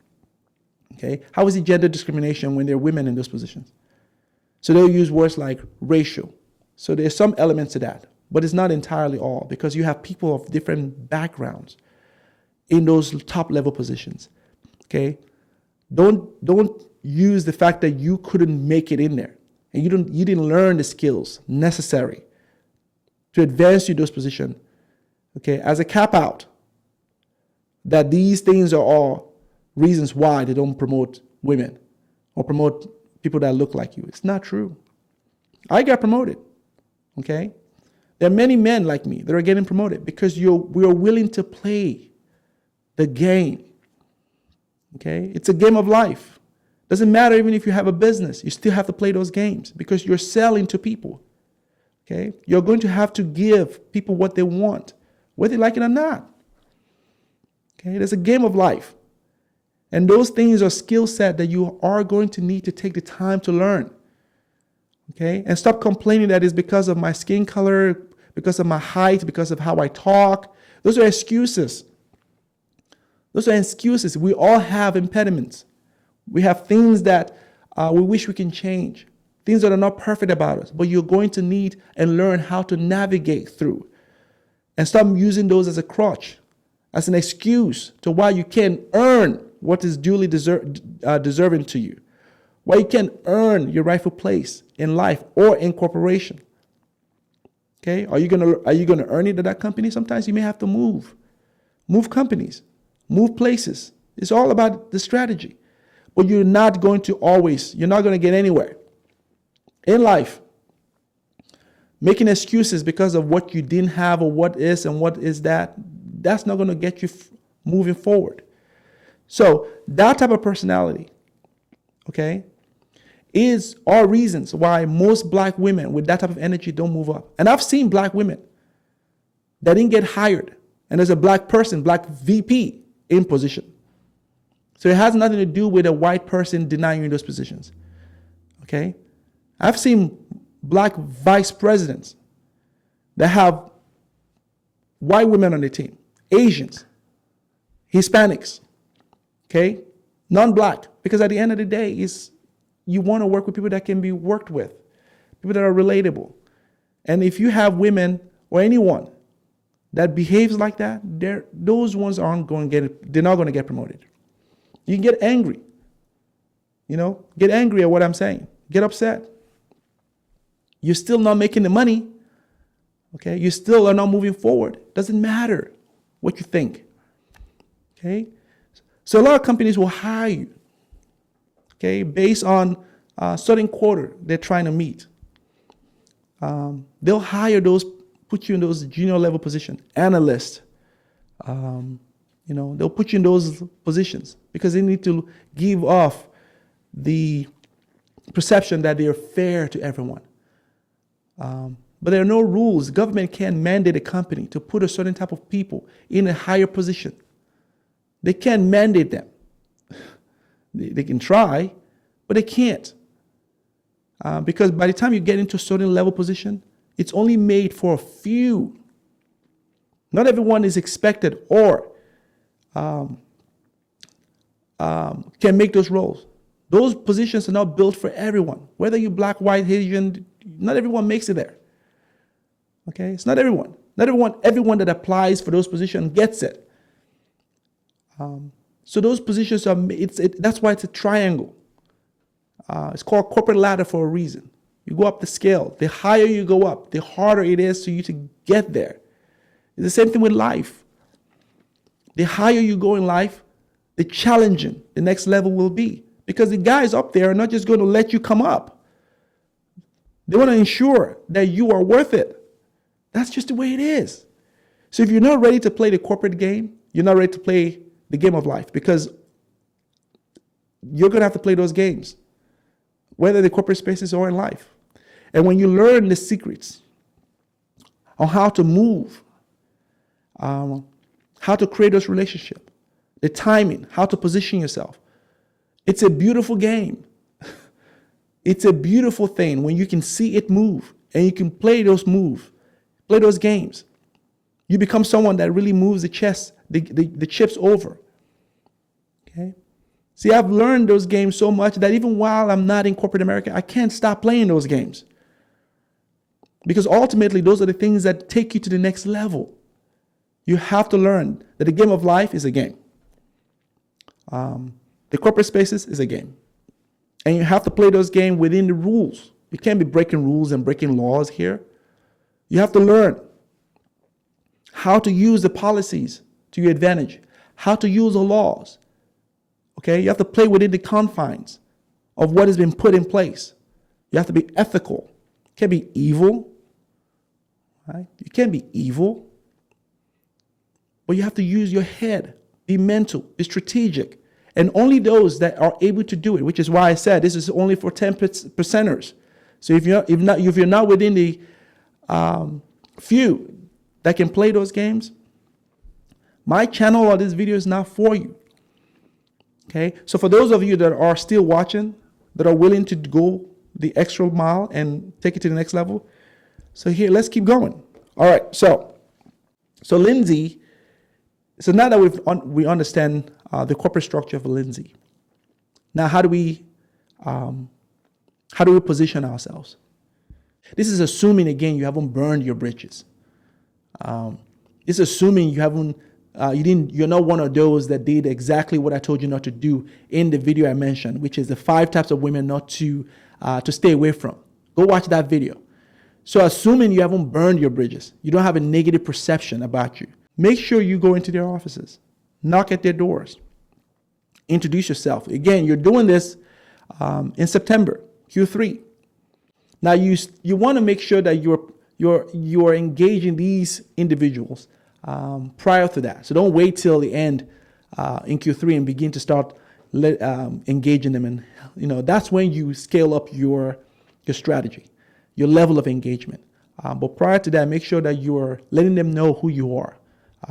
Okay, how is it gender discrimination when there are women in those positions? So they'll use words like racial. So there's some elements to that, but it's not entirely all, because you have people of different backgrounds in those top level positions. Okay, don't use the fact that you couldn't make it in there and you didn't learn the skills necessary to advance you those positions. Okay, as a cap out, that these things are all reasons why they don't promote women or promote people that look like you. It's not true. I got promoted. Okay, there are many men like me that are getting promoted because we are willing to play the game. Okay, it's a game of life. Doesn't matter even if you have a business, you still have to play those games because you're selling to people. Okay, you're going to have to give people what they want, whether they like it or not. Okay, there's a game of life. And those things are skill set that you are going to need to take the time to learn. Okay, and stop complaining that it's because of my skin color, because of my height, because of how I talk. Those are excuses. Those are excuses. We all have impediments. We have things that we wish we can change, things that are not perfect about us, but you're going to need and learn how to navigate through. And stop using those as a crutch, as an excuse to why you can't earn what is duly deserving to you, why you can't earn your rightful place in life or in corporation. Okay, are you gonna earn it at that company? Sometimes you may have to move companies, move places. It's all about the strategy. But you're not going to get anywhere in life making excuses because of what you didn't have or what is and what is that. That's not going to get you moving forward. So that type of personality, okay, are reasons why most black women with that type of energy don't move up. And I've seen black women that didn't get hired, and there's a black person, black VP in position. So it has nothing to do with a white person denying you those positions. Okay? I've seen black vice presidents that have white women on their team, Asians, Hispanics, okay? Non-black, because at the end of the day, you want to work with people that can be worked with, people that are relatable. And if you have women or anyone that behaves like that, those ones they're not going to get promoted. You can get angry, get angry at what I'm saying, get upset. You're still not making the money, okay? You still are not moving forward. Doesn't matter what you think, okay? So a lot of companies will hire you, okay, based on a certain quota they're trying to meet. They'll hire put you in those junior level positions, analyst. They'll put you in those positions because they need to give off the perception that they are fair to everyone. But there are no rules. Government can't mandate a company to put a certain type of people in a higher position. They can't mandate them. They can try, but they can't. Because by the time you get into a certain level position, it's only made for a few. Not everyone is expected or can make those roles. Those positions are not built for everyone. Whether you're black, white, Asian, not everyone makes it there. Okay, it's not everyone. Not everyone that applies for those positions gets it. So those positions that's why it's a triangle. It's called corporate ladder for a reason. You go up the scale. The higher you go up, the harder it is for you to get there. It's the same thing with life. The higher you go in life, the challenging the next level will be. Because the guys up there are not just going to let you come up. They want to ensure that you are worth it. That's just the way it is. So if you're not ready to play the corporate game, you're not ready to play the game of life, because you're going to have to play those games, whether the corporate spaces or in life. And when you learn the secrets on how to move, how to create those relationships, the timing, how to position yourself, it's a beautiful game. It's a beautiful thing when you can see it move and you can play those moves, play those games. You become someone that really moves the chess, the chips over. Okay? See, I've learned those games so much that even while I'm not in corporate America, I can't stop playing those games. Because ultimately, those are the things that take you to the next level. You have to learn that the game of life is a game. The corporate spaces is a game. And you have to play those games within the rules. You can't be breaking rules and breaking laws here. You have to learn how to use the policies to your advantage, how to use the laws. Okay? You have to play within the confines of what has been put in place. You have to be ethical. You can't be evil. Right? You can't be evil. But you have to use your head, be mental, be strategic. And only those that are able to do it, which is why I said this is only for 10%ers. So if you're not within the few that can play those games, my channel or this video is not for you. Okay? So for those of you that are still watching, that are willing to go the extra mile and take it to the next level, so here, let's keep going. All right, so Lindsay, so now that we understand the corporate structure of Lindsay, now how do we position ourselves? This is assuming, again, you haven't burned your bridges. This is assuming you haven't you're not one of those that did exactly what I told you not to do in the video I mentioned, which is the 5 types of women not to stay away from. Go watch that video. So assuming you haven't burned your bridges, you don't have a negative perception about you, make sure you go into their offices, knock at their doors, introduce yourself. Again, you're doing this in September, Q3. Now you want to make sure that you're engaging these individuals prior to that. So don't wait till the end in Q3 and begin to start engaging them. And that's when you scale up your strategy, your level of engagement. But prior to that, make sure that you're letting them know who you are.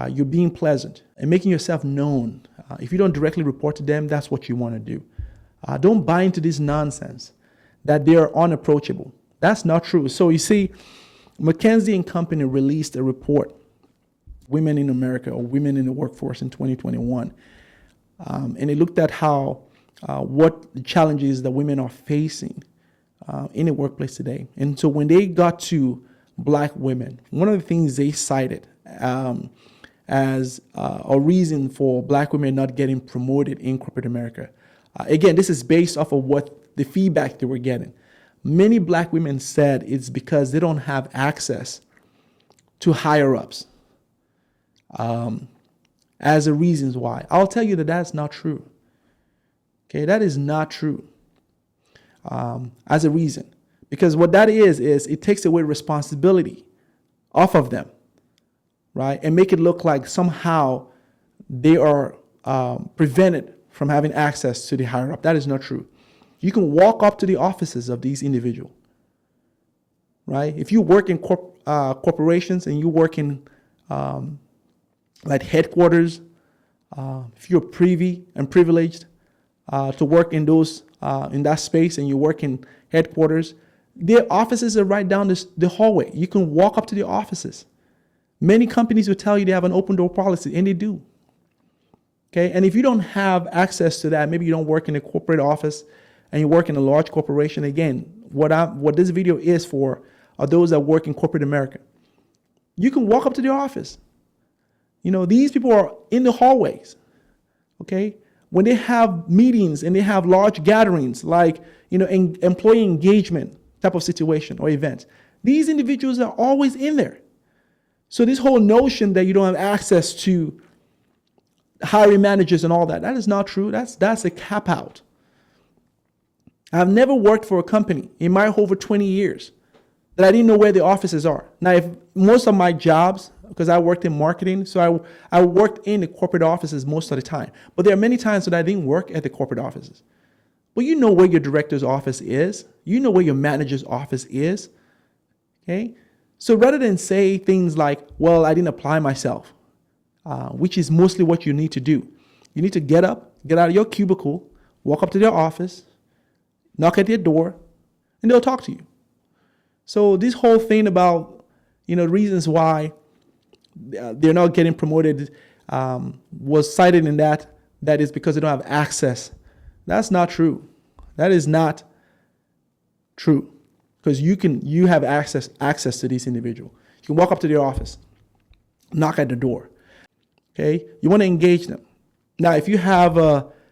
You're being pleasant and making yourself known. If you don't directly report to them, that's what you want to do. Don't buy into this nonsense that they are unapproachable. That's not true. So you see, McKinsey and Company released a report, Women in America or Women in the Workforce in 2021. And it looked at what the challenges that women are facing in the workplace today. And so when they got to Black women, one of the things they cited as a reason for Black women not getting promoted in corporate America. Again, this is based off of what the feedback they were getting. Many Black women said it's because they don't have access to higher ups as the reasons why. I'll tell you that that's not true. Okay, that is not true as a reason. Because what that is it takes away responsibility off of them, right? And make it look like somehow they are prevented from having access to the higher up. That is not true. You can walk up to the offices of these individuals, right? If you work in corporations and you work in like headquarters, if you're privy and privileged to work in in that space and you work in headquarters, their offices are right down the hallway. You can walk up to the offices. Many companies will tell you they have an open door policy, and they do. Okay, and if you don't have access to that, maybe you don't work in a corporate office and you work in a large corporation. Again, what this video is for are those that work in corporate America. You can walk up to their office. These people are in the hallways. Okay, when they have meetings and they have large gatherings, like employee engagement type of situation or events, these individuals are always in there. So this whole notion that you don't have access to hiring managers and all that is not true. That's a cap out. I've never worked for a company in my over 20 years that I didn't know where the offices are. Now, if most of my jobs, because I worked in marketing, so I worked in the corporate offices most of the time. But there are many times that I didn't work at the corporate offices. But you know where your director's office is. You know where your manager's office is. Okay? So rather than say things like, well, I didn't apply myself, which is mostly what you need to do. You need to get up, get out of your cubicle, walk up to their office, knock at their door, and they'll talk to you. So this whole thing about, reasons why they're not getting promoted was cited in that is because they don't have access. That's not true. That is not true. Because you have access to these individuals. You can walk up to their office, knock at the door. Okay, you want to engage them. Now, if you have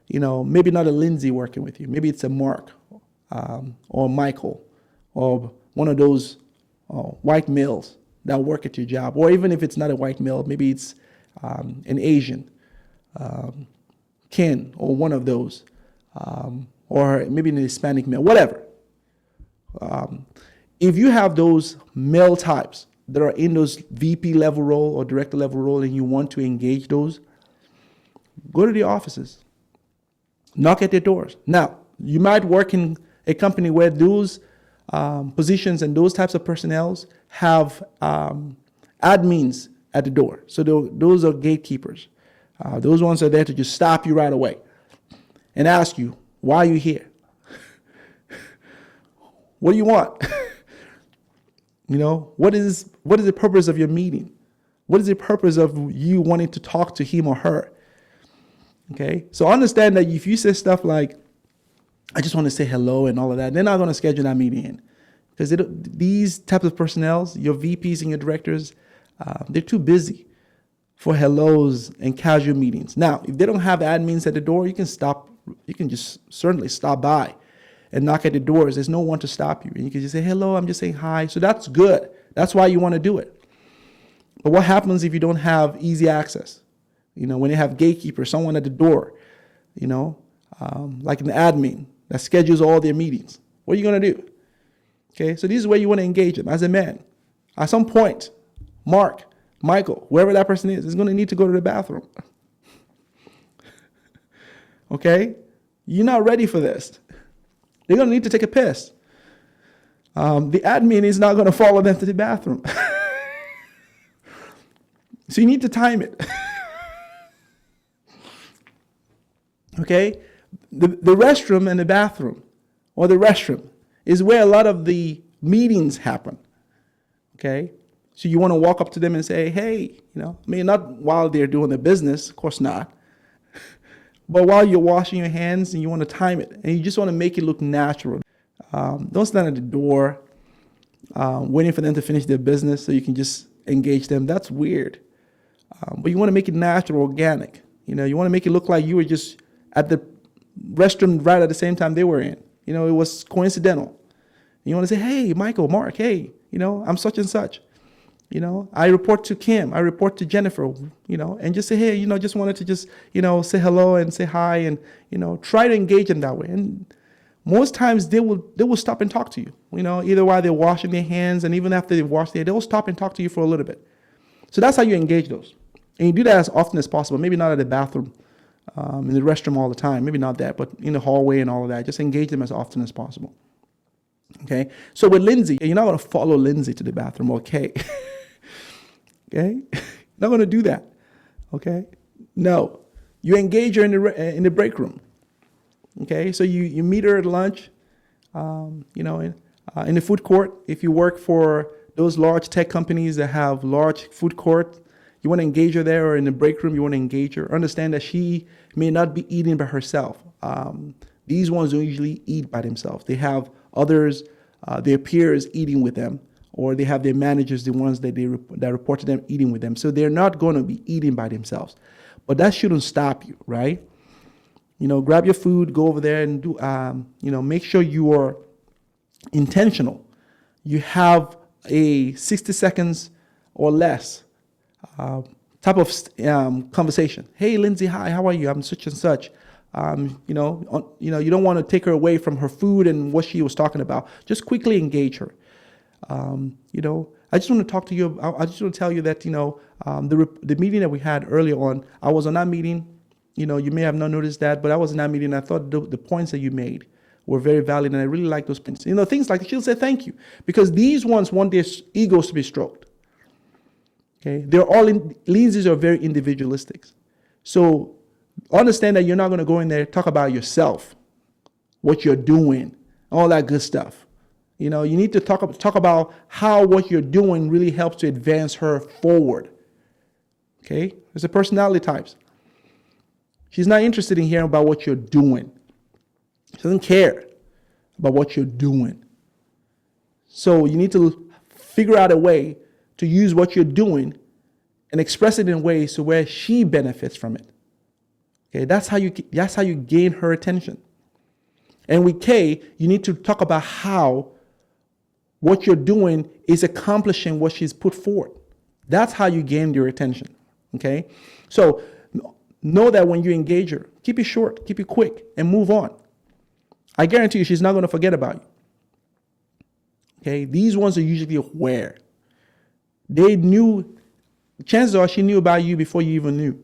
maybe not a Lindsay working with you, maybe it's a Mark or Michael or one of those white males that work at your job, or even if it's not a white male, maybe it's an Asian, Ken, or one of those, or maybe an Hispanic male, whatever. If you have those male types that are in those VP level role or director level role and you want to engage those, go to the offices, knock at their doors. Now, you might work in a company where those positions and those types of personnel have admins at the door. So those are gatekeepers. Those ones are there to just stop you right away and ask you, why are you here? What do you want? What is the purpose of your meeting? What is the purpose of you wanting to talk to him or her? Okay, so understand that if you say stuff like, I just want to say hello and all of that, they're not going to schedule that meeting in. Because these types of personnel, your VPs and your directors, they're too busy for hellos and casual meetings. Now, if they don't have admins at the door, you can just certainly stop by and knock at the doors. There's no one to stop you. And you can just say, hello, I'm just saying hi. So that's good. That's why you want to do it. But what happens if you don't have easy access? When you have gatekeepers, someone at the door, like an admin that schedules all their meetings. What are you going to do? Okay, so this is where you want to engage them as a man. At some point, Mark, Michael, whoever that person is going to need to go to the bathroom. Okay? You're not ready for this. They're going to need to take a piss. The admin is not going to follow them to the bathroom. So you need to time it. Okay? The restroom and the bathroom, or the restroom, is where a lot of the meetings happen. Okay? So you want to walk up to them and say, hey, not while they're doing their business, of course not. But while you're washing your hands and you want to time it, and you just want to make it look natural. Don't stand at the door waiting for them to finish their business so you can just engage them. That's weird. But you want to make it natural, organic. You want to make it look like you were just at the restroom right at the same time they were in. It was coincidental. You want to say, hey, Michael, Mark, hey, I'm such and such. I report to Kim, I report to Jennifer, and just say, hey, just wanted to just, say hello and say hi and, try to engage them that way. And most times they will stop and talk to you, either while they're washing their hands, and even after they wash their, they'll stop and talk to you for a little bit. So that's how you engage those. And you do that as often as possible, maybe not at the bathroom, in the restroom all the time, maybe not that, but in the hallway and all of that. Just engage them as often as possible. Okay? So with Lindsay, you're not going to follow Lindsay to the bathroom, okay? Okay? Not going to do that. Okay? No. You engage her in the break room. Okay? So you meet her at lunch, in the food court. If you work for those large tech companies that have large food court, you want to engage her there, or in the break room, you want to engage her. Understand that she may not be eating by herself. These ones don't usually eat by themselves. They have others, their peers eating with them, or they have their managers, the ones that that report to them, eating with them. So they're not going to be eating by themselves. But that shouldn't stop you, right? Grab your food, go over there and do, make sure you are intentional. You have a 60 seconds or less type of conversation. Hey, Lindsay, hi, how are you? I'm such and such. You don't want to take her away from her food and what she was talking about. Just quickly engage her. I just want to talk to you. I just want to tell you that, the meeting that we had earlier on, I was on that meeting. You may have not noticed that, but I was in that meeting. I thought the points that you made were very valid, and I really like those points. Things like she'll say thank you, because these ones want their egos to be stroked. Okay, they're all Lindsay's are very individualistic. So understand that you're not going to go in there and talk about yourself, what you're doing, all that good stuff. You need to talk about how what you're doing really helps to advance her forward. Okay, there's a personality types. She's not interested in hearing about what you're doing. She doesn't care about what you're doing. So you need to figure out a way to use what you're doing and express it in ways to where she benefits from it. Okay, that's how you gain her attention. And with Kay, you need to talk about how what you're doing is accomplishing what she's put forward. That's how you gain your attention. Okay, so know that when you engage her, keep it short, keep it quick, and move on. I guarantee you she's not going to forget about you. Okay, these ones are usually aware. They knew, chances are she knew about you before you even knew.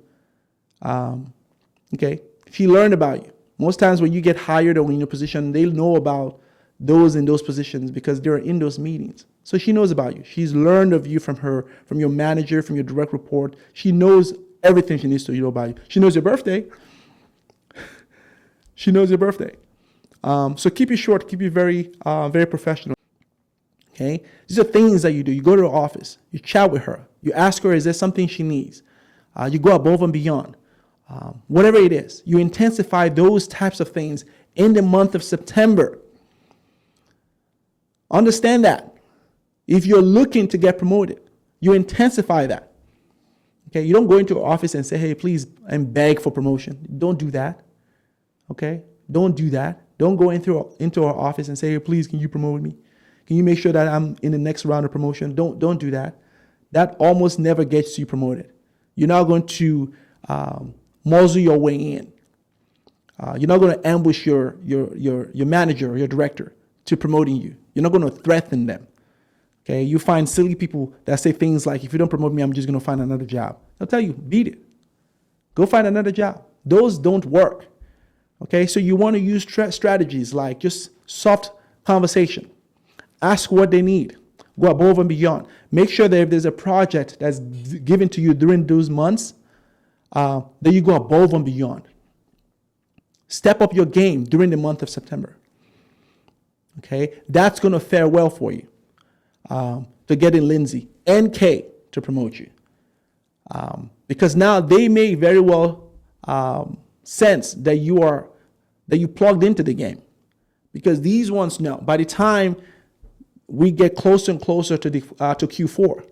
Okay, she learned about you. Most times when you get hired or in a position, they know about those in those positions because they're in those meetings. So she knows about you. She's learned of you from your manager, from your direct report. She knows everything she needs to know about you. She knows your birthday. She knows your birthday. So keep it short, keep it very, very professional. Okay? These are things that you do. You go to her office, you chat with her, you ask her, is there something she needs? You go above and beyond. Whatever it is, you intensify those types of things in the month of September. Understand that. If you're looking to get promoted, you intensify that. Okay, you don't go into an office and say, hey, please, and beg for promotion. Don't do that. Okay, don't do that. Don't go into our office and say, hey, please, can you promote me? Can you make sure that I'm in the next round of promotion? Don't do that. That almost never gets you promoted. You're not going to muzzle your way in. You're not going to ambush your manager or your director to promoting you. You're not going to threaten them. Okay, you find silly people that say things like, if you don't promote me, I'm just going to find another job. They'll tell you, beat it. Go find another job. Those don't work. Okay, so you want to use strategies like just soft conversation. Ask what they need. Go above and beyond. Make sure that if there's a project that's given to you during those months, that you go above and beyond. Step up your game during the month of September. Okay, that's going to fare well for you. To get in Lindsay and Kay to promote you. Because now they may very well sense that you plugged into the game. Because these ones know, by the time we get closer and closer to Q4,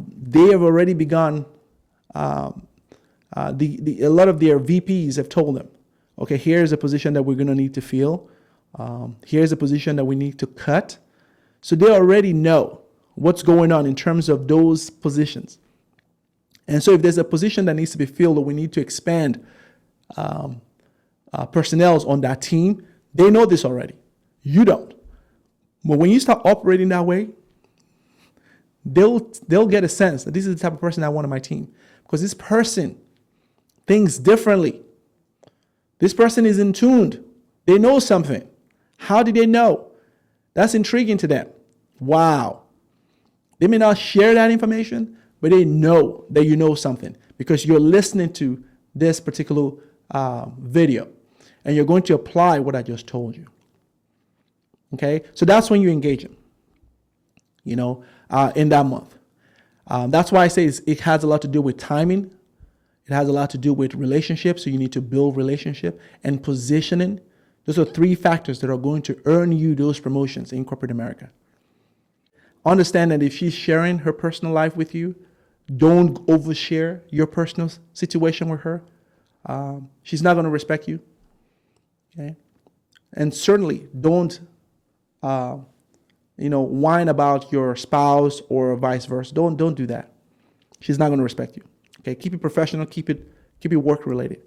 they have already begun, a lot of their VPs have told them, okay, here's a position that we're going to need to fill. Here's a position that we need to cut. So they already know what's going on in terms of those positions. And so if there's a position that needs to be filled or we need to expand personnel on that team, they know this already. You don't. But when you start operating that way, they'll get a sense that this is the type of person I want on my team. Because this person thinks differently. This person is in tuned. They know something. How did they know? That's intriguing to them. Wow. They may not share that information, but they know that you know something because you're listening to this particular video and you're going to apply what I just told you. Okay? So that's when you engage them, in that month. That's why I say it has a lot to do with timing. It has a lot to do with relationships. So you need to build relationship and positioning. Those are 3 factors that are going to earn you those promotions in corporate America. Understand that if she's sharing her personal life with you, don't overshare your personal situation with her. She's not going to respect you. Okay? And certainly don't, whine about your spouse or vice versa. Don't do that. She's not going to respect you. Okay? Keep it professional. Keep it work related.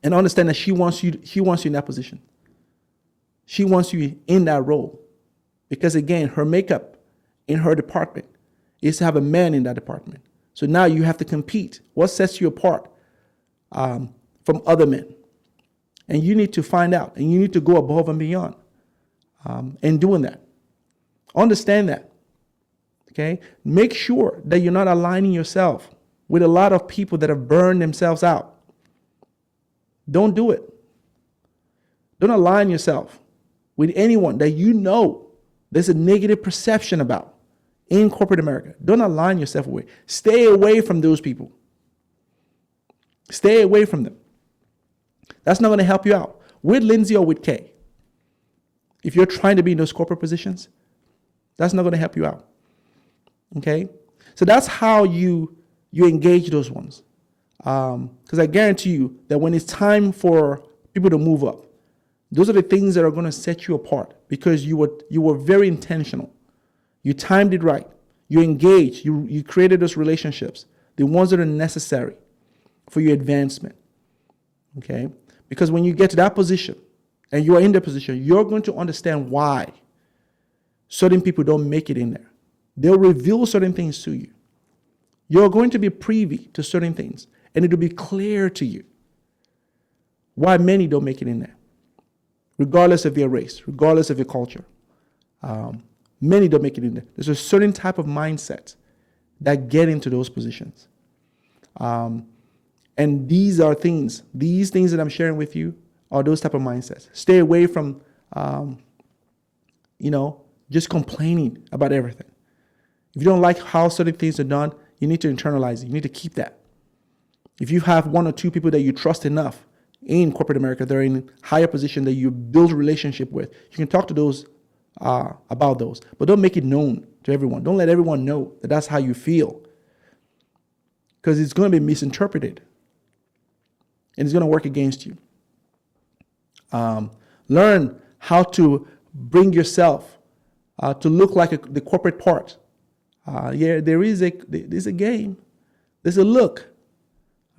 And understand that she wants you in that position. She wants you in that role. Because again, her makeup in her department is to have a man in that department. So now you have to compete. What sets you apart from other men? And you need to find out, and you need to go above and beyond in doing that. Understand that. Okay? Make sure that you're not aligning yourself with a lot of people that have burned themselves out. Don't do it. Don't align yourself with anyone that you know there's a negative perception about in corporate America. Don't align yourself with. Stay away from those people. Stay away from them. That's not going to help you out. With Lindsay or with Kay, if you're trying to be in those corporate positions, that's not going to help you out. Okay? So that's how you engage those ones. Because I guarantee you that when it's time for people to move up, those are the things that are going to set you apart because you were very intentional. You timed it right. You engaged. You created those relationships, the ones that are necessary for your advancement. Okay? Because when you get to that position and you are in the position, you're going to understand why certain people don't make it in there. They'll reveal certain things to you. You're going to be privy to certain things. And it'll be clear to you why many don't make it in there, regardless of their race, regardless of their culture. Many don't make it in there. There's a certain type of mindset that get into those positions. And these things that I'm sharing with you are those type of mindsets. Stay away from, just complaining about everything. If you don't like how certain things are done, you need to internalize it. You need to keep that. If you have 1 or 2 people that you trust enough in corporate America, they're in higher position that you build a relationship with, you can talk to those about those. But don't make it known to everyone. Don't let everyone know that that's how you feel because it's going to be misinterpreted and it's going to work against you. Learn how to bring yourself to look like the corporate part. There's a game. There's a look.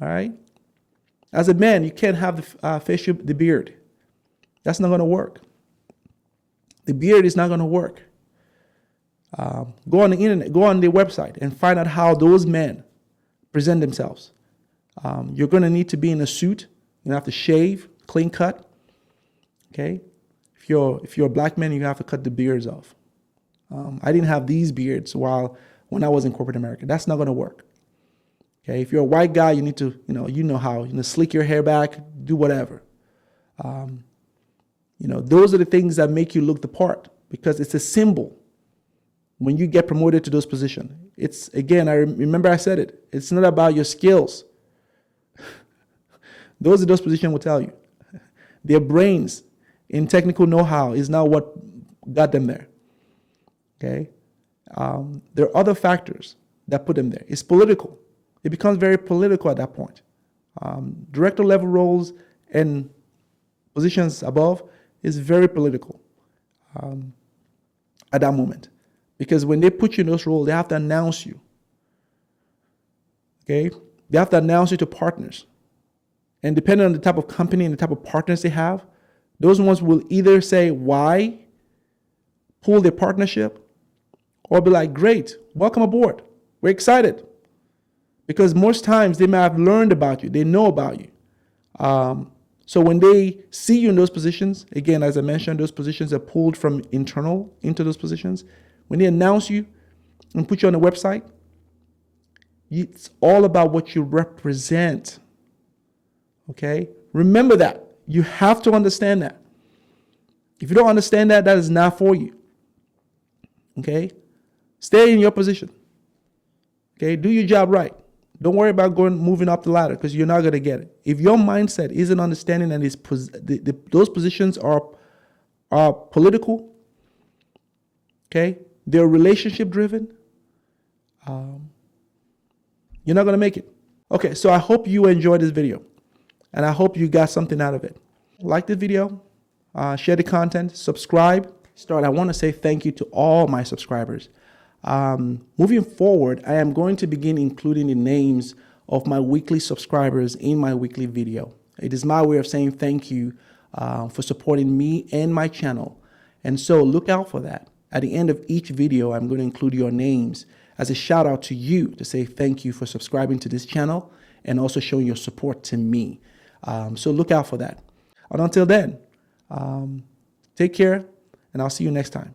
All right. As a man, you can't have the beard. That's not going to work. The beard is not going to work. Go on the internet, go on their website and find out how those men present themselves. You're going to need to be in a suit. You have to shave, clean cut. Okay. If you're a black man, you have to cut the beards off. I didn't have these beards when I was in corporate America. That's not going to work. Okay. If you're a white guy, you need to, how, slick your hair back, do whatever. Those are the things that make you look the part because it's a symbol when you get promoted to those positions. It's, again, I remember I said it. It's not about your skills. Those positions will tell you. Their brains in technical know-how is not what got them there. Okay? There are other factors that put them there. It's political. It becomes very political at that point. Director level roles and positions above is very political at that moment. Because when they put you in those roles, they have to announce you. Okay? They have to announce you to partners. And depending on the type of company and the type of partners they have, those ones will either say why, pull their partnership, or be like, great, welcome aboard. We're excited. Because most times they may have learned about you. They know about you. So when they see you in those positions, again, as I mentioned, those positions are pulled from internal into those positions. When they announce you and put you on the website, it's all about what you represent. Okay? Remember that. You have to understand that. If you don't understand that, that is not for you. Okay? Stay in your position. Okay? Do your job right. Don't worry about moving up the ladder because you're not going to get it. If your mindset isn't understanding and those positions are political, okay, they're relationship driven, you're not going to make it. Okay, so I hope you enjoyed this video and I hope you got something out of it. Like the video, share the content, subscribe. I want to say thank you to all my subscribers. Moving forward, I am going to begin including the names of my weekly subscribers in my weekly video. It is my way of saying thank you for supporting me and my channel. And so look out for that. At the end of each video, I'm going to include your names as a shout out to you to say thank you for subscribing to this channel and also showing your support to me. So look out for that. And until then, take care and I'll see you next time.